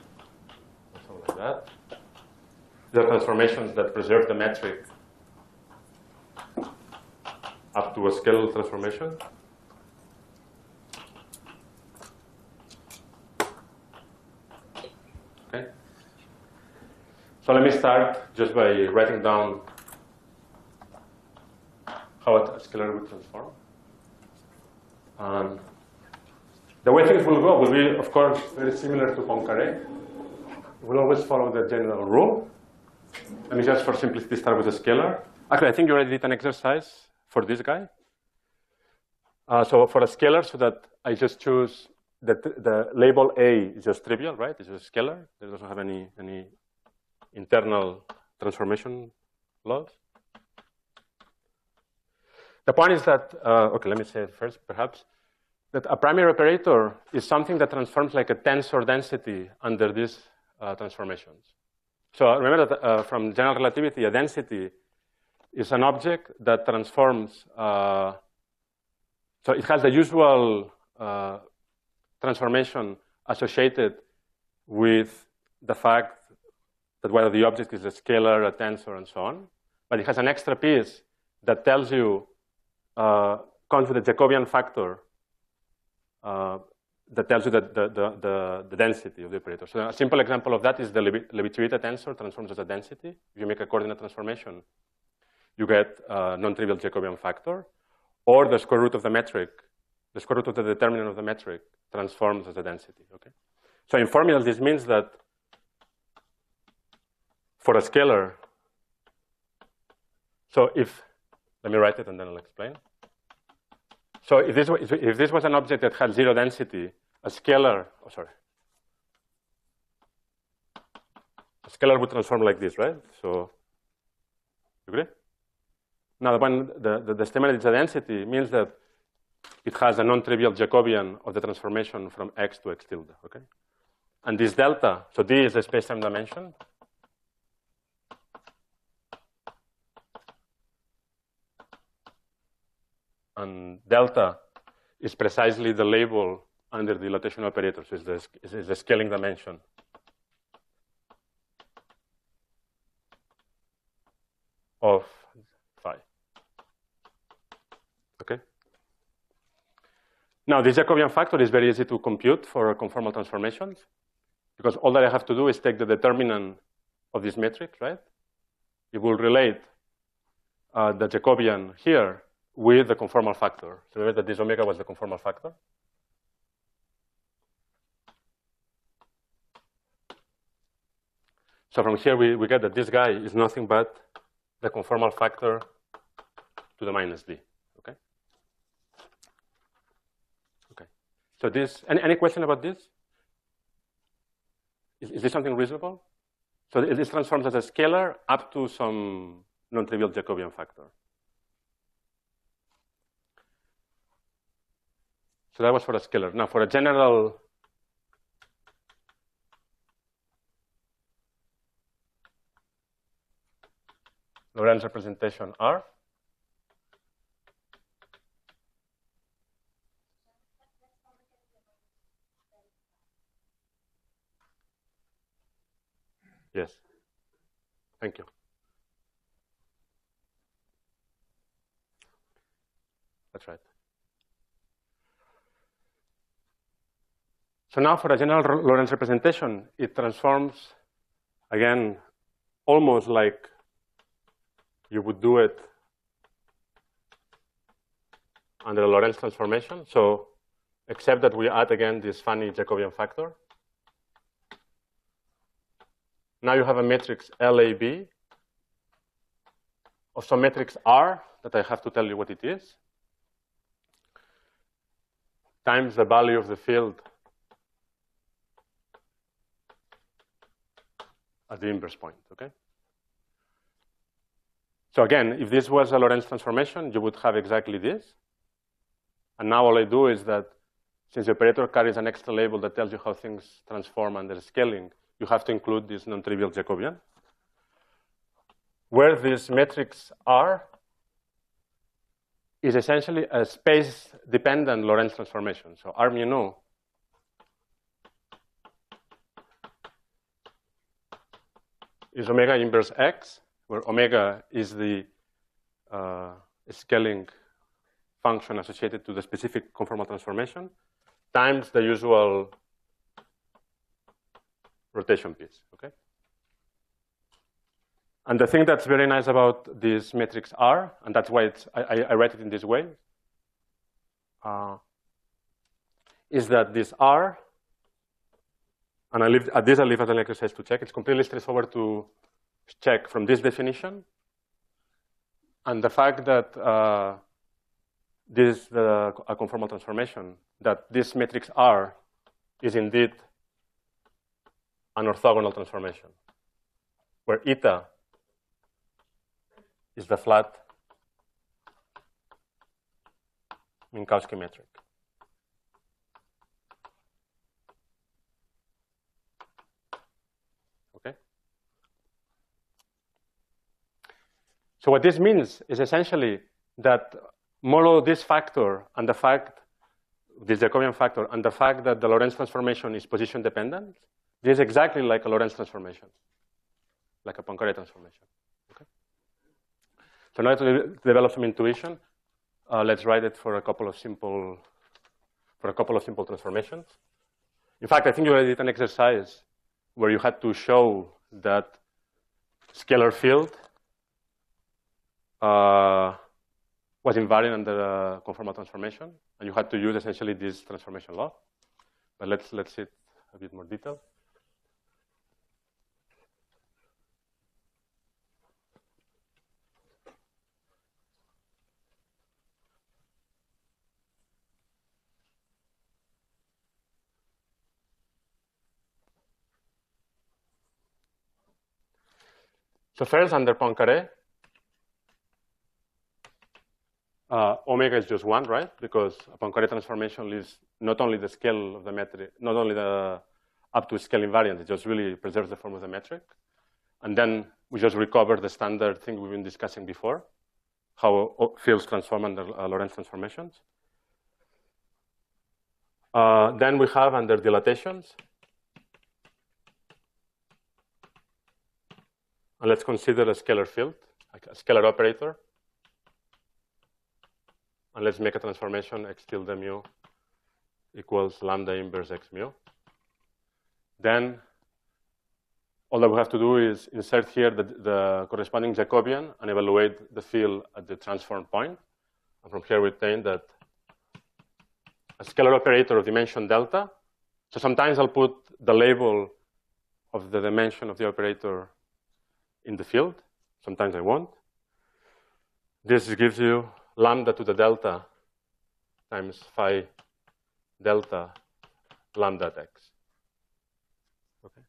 like that. There are transformations that preserve the metric up to a scalar transformation. Okay. So let me start just by writing down how a scalar would transform. The way things will go will be, of course, very similar to Poincaré. We'll always follow the general rule. Let me just, for simplicity, start with a scalar. Actually, I think you already did an exercise for this guy. So for a scalar, so that I just choose the label A is just trivial, right? It's just a scalar. It doesn't have any internal transformation laws. The point is that, okay, let me say it first, perhaps, that a primary operator is something that transforms like a tensor density under these transformations. So remember that from general relativity, a density is an object that transforms, so it has the usual transformation associated with the fact that whether the object is a scalar, a tensor, and so on. But it has an extra piece that tells you, comes with a Jacobian factor that tells you the density of the operator. So a simple example of that is the Levi-Civita tensor transforms as a density. If you make a coordinate transformation, you get a non-trivial Jacobian factor, or the square root of the metric, the square root of the determinant of the metric transforms as a density. Okay. So in formulas, this means that for a scalar, so if, let me write it and then I'll explain. So if this was an object that had zero density, a scalar would transform like this, right? So, you agree? Now, when the statement is a density means that it has a non-trivial Jacobian of the transformation from x to x tilde, okay? And this delta, so D is the space-time dimension. And delta is precisely the label under the dilatation operator, so it's the scaling dimension of phi. Okay? Now, this Jacobian factor is very easy to compute for conformal transformations, because all that I have to do is take the determinant of this matrix, right? It will relate the Jacobian here with the conformal factor. So remember that this omega was the conformal factor. So from here, we get that this guy is nothing but the conformal factor to the minus d, okay? Okay. So this, any question about this? Is this something reasonable? So this transforms as a scalar up to some non-trivial Jacobian factor. So that was for a scalar. Now for a general Lorentz representation R, yes, thank you. That's right. So now for a general Lorentz representation, it transforms, again, almost like you would do it under a Lorentz transformation. So except that we add again this funny Jacobian factor. Now you have a matrix LAB of some matrix R that I have to tell you what it is, times the value of the field at the inverse point, okay? So again, if this was a Lorentz transformation, you would have exactly this. And now all I do is that since the operator carries an extra label that tells you how things transform under scaling, you have to include this non-trivial Jacobian, where this matrix R is essentially a space-dependent Lorentz transformation. So R mu nu is omega inverse x, where omega is the scaling function associated to the specific conformal transformation, times the usual rotation piece, okay? And the thing that's very nice about this matrix R, and that's why I write it in this way, is that this R, and I leave as an exercise to check, it's completely straightforward to check from this definition, and the fact that this is a conformal transformation, that this matrix R is indeed an orthogonal transformation, where eta is the flat Minkowski metric. Okay? So what this means is essentially that modulo this factor and the fact, this Jacobian factor, and the fact that the Lorentz transformation is position dependent, this is exactly like a Lorentz transformation, like a Poincare transformation. Okay? So now to develop some intuition, let's write it for a couple of simple transformations. In fact, I think you already did an exercise where you had to show that scalar field was invariant under a conformal transformation, and you had to use essentially this transformation law. But let's see it a bit more detail. So first, under Poincare, omega is just 1, right? Because a Poincare transformation leaves not only the scale of the metric, not only the up to scale invariant, it just really preserves the form of the metric. And then we just recover the standard thing we've been discussing before, how fields transform under Lorentz transformations. Then we have under dilatations. And let's consider a scalar field, like a scalar operator. And let's make a transformation x tilde mu equals lambda inverse x mu. Then all that we have to do is insert here the corresponding Jacobian and evaluate the field at the transform point. And from here we obtain that a scalar operator of dimension delta. So sometimes I'll put the label of the dimension of the operator in the field. Sometimes I won't. This gives you lambda to the delta times phi delta lambda at x. Okay.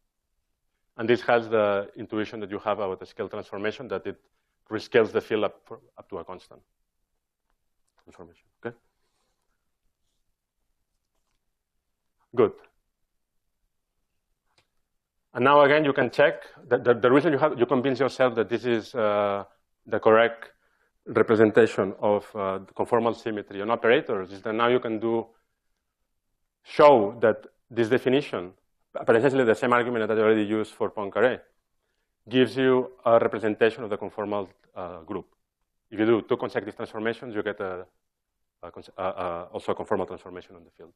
And this has the intuition that you have about the scale transformation, that it rescales the field up to a constant transformation. Okay. Good. And now again, you can check that the reason you convince yourself that this is the correct representation of the conformal symmetry on operators is that now you can show that this definition, but essentially the same argument that I already used for Poincare, gives you a representation of the conformal group. If you do 2 consecutive transformations, you get also a conformal transformation on the field.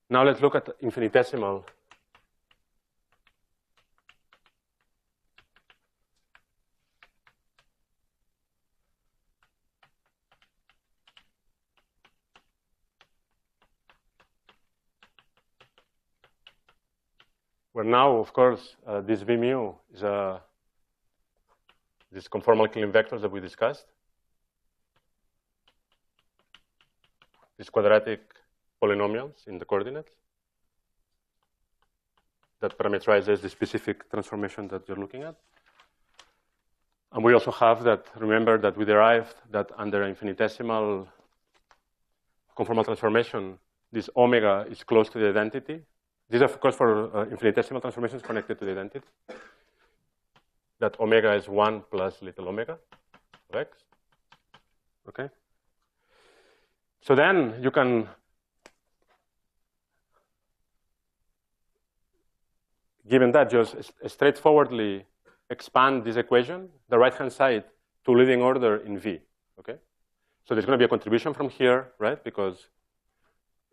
Now let's look at infinitesimal. Where now, of course, this V mu is these conformal Killing vectors that we discussed. These quadratic polynomials in the coordinates that parameterizes the specific transformation that you're looking at. And we also have that, remember that we derived that under infinitesimal conformal transformation, this omega is close to the identity. This is, of course, for infinitesimal transformations connected to the identity. That omega is 1 plus little omega of x. Okay? So then you can given that, just straightforwardly expand this equation, the right-hand side, to leading order in V, okay? So there's going to be a contribution from here, right? Because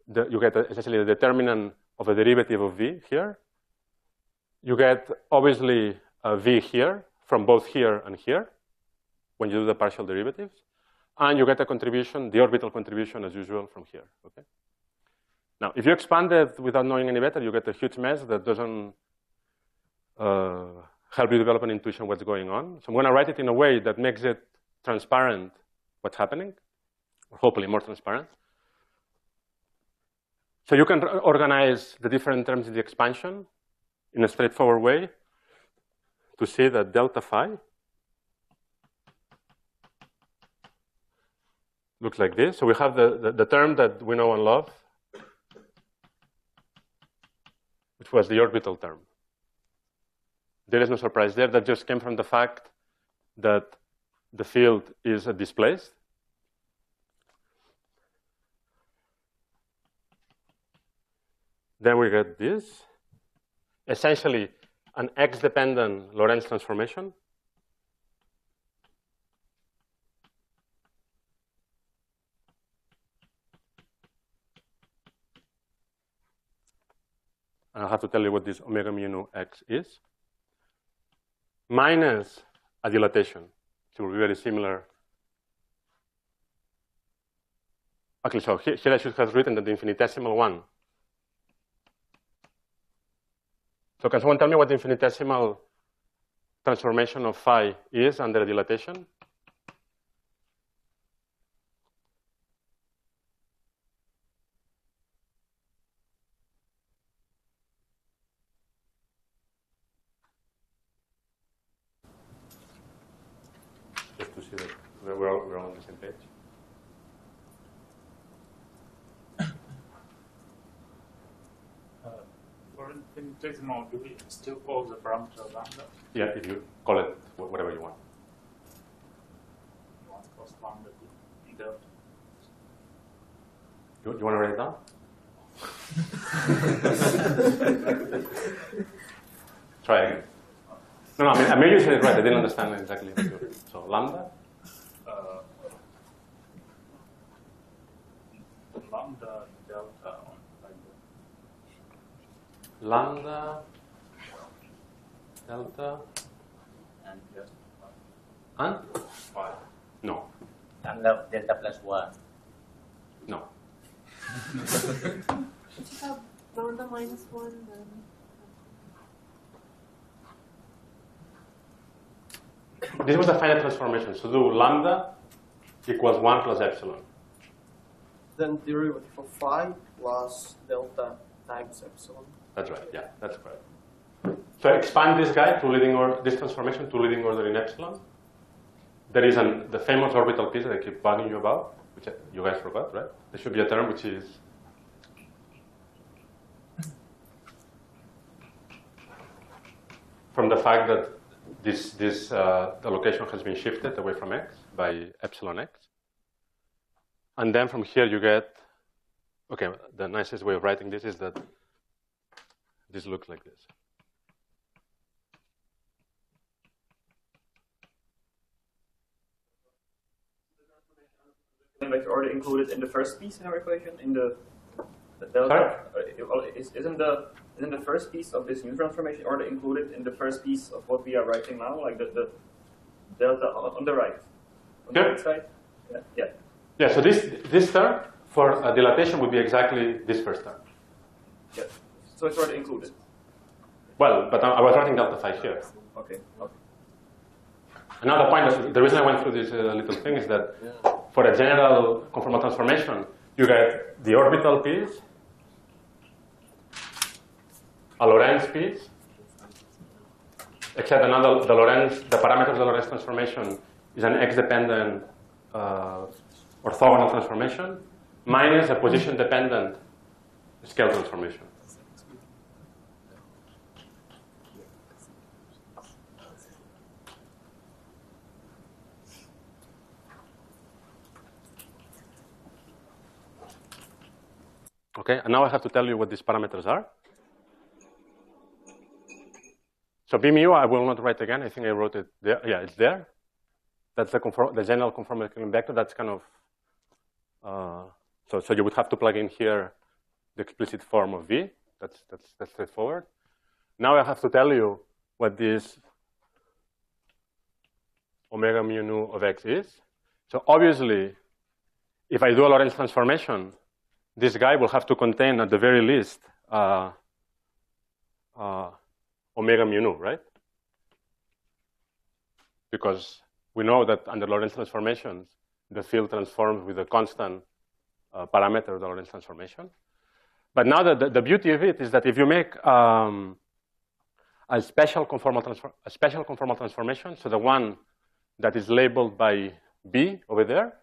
you get essentially the determinant of a derivative of V here. You get, obviously, a V here from both here and here when you do the partial derivatives. And you get a contribution, the orbital contribution, as usual, from here, okay? Now, if you expand it without knowing any better, you get a huge mess that doesn't help you develop an intuition of what's going on. So I'm going to write it in a way that makes it transparent what's happening, or hopefully more transparent. So you can organize the different terms in the expansion in a straightforward way to see that delta phi looks like this. So we have the term that we know and love, which was the orbital term. There is no surprise there. That just came from the fact that the field is displaced. Then we get this, essentially an x-dependent Lorentz transformation. I'll have to tell you what this omega mu nu x is, minus a dilatation, which will be very similar. Okay, so here I should have written that the infinitesimal one. So can someone tell me what the infinitesimal transformation of phi is under dilatation? we're all on the same page. For infinitesimal, do we still call the parameter lambda? Yeah, if you call it whatever you want. You want to cause lambda be delta. You want to write it down? Try again. No, I mean, maybe you said it right. I didn't understand exactly what you were doing. So lambda? Lambda delta on like Lambda delta and just and? 5. No. Lambda delta plus 1. No. If you have lambda minus 1, then This was a finite transformation. So do lambda equals 1 plus epsilon. Then derivative of phi plus delta times epsilon. That's right. Yeah, that's correct. So expand this guy to leading order, this transformation to leading order in epsilon. There is the famous orbital piece that I keep bugging you about, which you guys forgot, right? There should be a term which is from the fact that the location has been shifted away from x by epsilon x. And then from here you get, okay, the nicest way of writing this is that this looks like this. Vector already included in the first piece in our equation, in the delta. Isn't the first piece of this new transformation already included in the first piece of what we are writing now, like the delta on the right, on the right side? Yeah. Yeah. Yeah. So this term for dilatation would be exactly this first term. Yeah. So it's already included. Well, but I was writing delta phi here. Okay. Okay. Another point, the reason I went through this little thing is that for a general conformal transformation, you get the orbital piece, a Lorentz piece, except the parameter of the Lorentz transformation is an x-dependent orthogonal transformation minus a position-dependent scale transformation. Okay, and now I have to tell you what these parameters are. So B mu, I will not write again. I think I wrote it there. Yeah, it's there. That's the general conformal vector. That's kind of, so you would have to plug in here the explicit form of V. That's straightforward. Now I have to tell you what this omega mu nu of x is. So obviously, if I do a Lorentz transformation, this guy will have to contain, at the very least, omega mu nu, right? Because we know that under Lorentz transformations, the field transforms with a constant parameter of the Lorentz transformation. But now the beauty of it is that if you make a special conformal transformation, so the one that is labeled by B over there,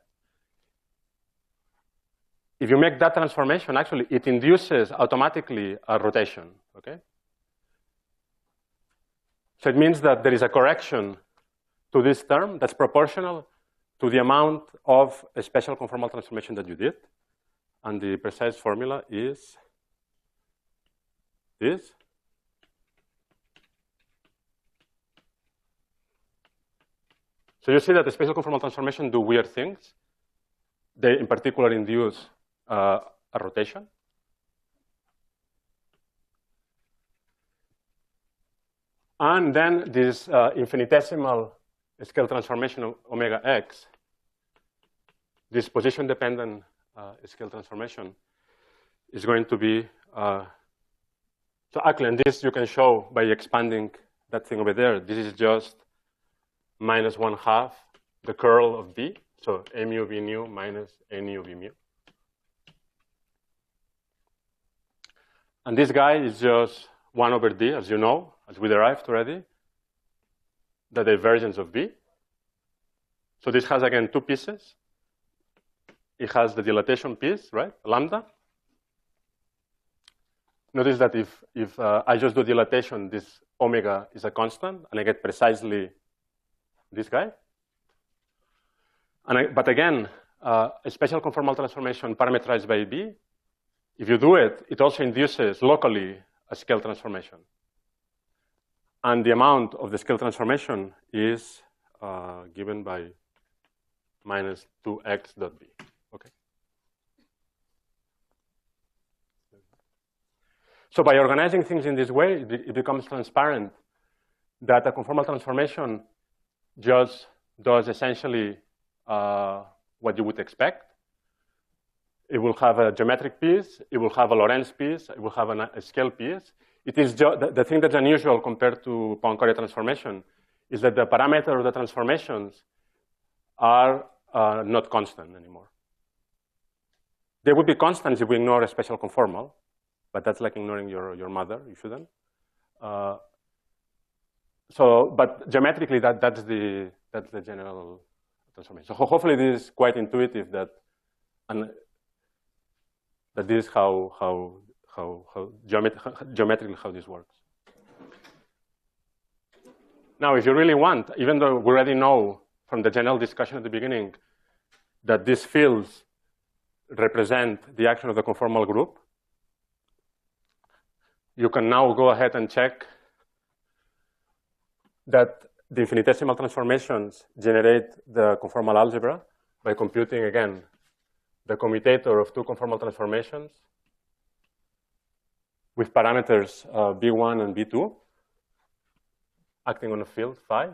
if you make that transformation, actually, it induces automatically a rotation, okay? So it means that there is a correction to this term that's proportional to the amount of a special conformal transformation that you did. And the precise formula is this. So you see that the special conformal transformation do weird things. They, in particular, induce a rotation. And then this infinitesimal scale transformation of omega x, this position-dependent scale transformation, is going to be, so actually, and this you can show by expanding that thing over there. This is just minus 1/2 the curl of B. So a mu v nu minus a nu v mu. And this guy is just 1 over d, as you know, as we derived already, the divergence of B. So this has, again, two pieces. It has the dilatation piece, right, lambda. Notice that if I just do dilatation, this omega is a constant, and I get precisely this guy. But again, a special conformal transformation parameterized by B, if you do it, it also induces locally a scale transformation. And the amount of the scale transformation is given by minus 2x dot B. Okay. So by organizing things in this way, it becomes transparent that a conformal transformation just does essentially what you would expect. It will have a geometric piece, it will have a Lorentz piece, it will have a scale piece. It is the thing that's unusual compared to Poincare transformation is that the parameter of the transformations are not constant anymore. They would be constants if we ignore a special conformal, but that's like ignoring your mother. You shouldn't. But geometrically, that's the general transformation. So hopefully, this is quite intuitive that this is how geometrically how this works. Now, if you really want, even though we already know from the general discussion at the beginning that these fields represent the action of the conformal group, you can now go ahead and check that the infinitesimal transformations generate the conformal algebra by computing, again, the commutator of two conformal transformations with parameters B1 and B2 acting on a field phi.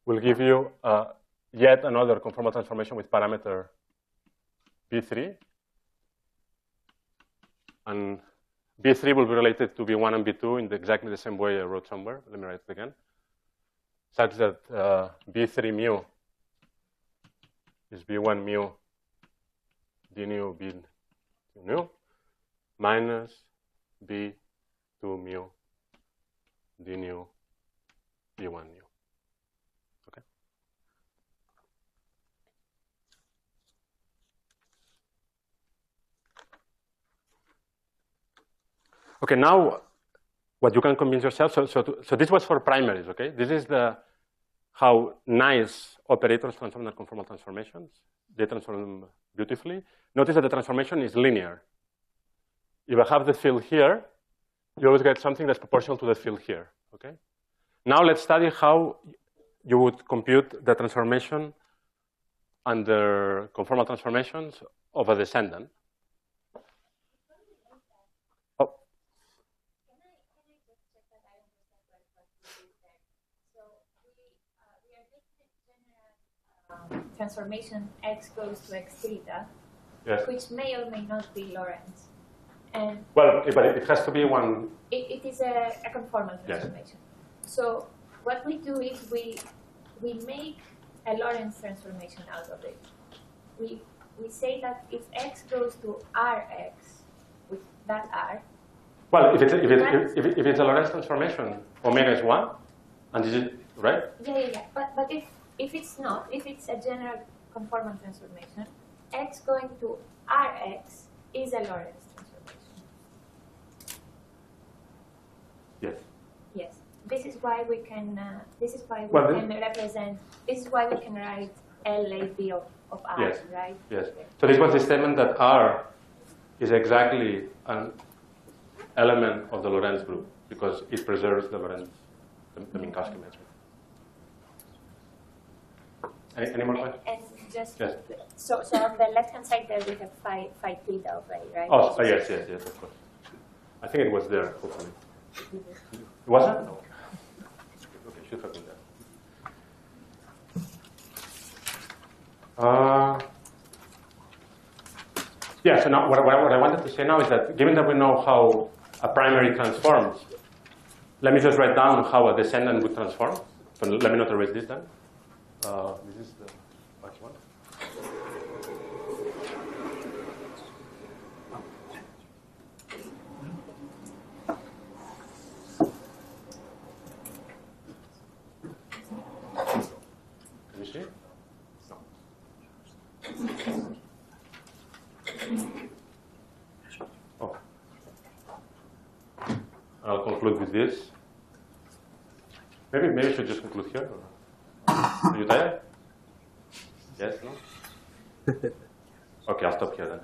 Will give you yet another conformal transformation with parameter B3. And B3 will be related to B1 and B2 in exactly the same way I wrote somewhere. Let me write it again. Such that B3 mu is B1 mu d nu B2 nu minus B2 mu d nu B1 mu. Okay. Okay, now what you can convince yourself, so this was for primaries, okay? This is how nice operators transform their conformal transformations. They transform them beautifully. Notice that the transformation is linear. If I have the field here, you always get something that's proportional to the field here, okay? Now let's study how you would compute the transformation under conformal transformations of a descendant. Transformation x goes to x theta, yes, which may or may not be Lorentz. And well, but it has to be one. It is a conformal transformation. Yes. So what we do is we make a Lorentz transformation out of it. We say that if x goes to Rx with that R. Well, if it's a Lorentz transformation, omega is 1, and this is right. Yeah. But if it's not, if it's a general conformal transformation, x going to Rx is a Lorentz transformation. Yes. Yes. This is why we can. This is why we can represent. This is why we can write LAB of R, yes. right? Yes. So this was the statement that R is exactly an element of the Lorentz group because it preserves the Lorentz, the Minkowski measurement. Any more questions? And just yes. So on the left-hand side there we have phi theta of A, right? Oh, yes, of course. I think it was there, hopefully. Was it? No. Okay, should have been there. Yeah, so now what I wanted to say now is that given that we know how a primary transforms, let me just write down how a descendant would transform. So let me not erase this then. This is the first one. I'll conclude with this. Maybe I should just conclude here. Are you tired? Yes, no? Okay, I'll stop here then.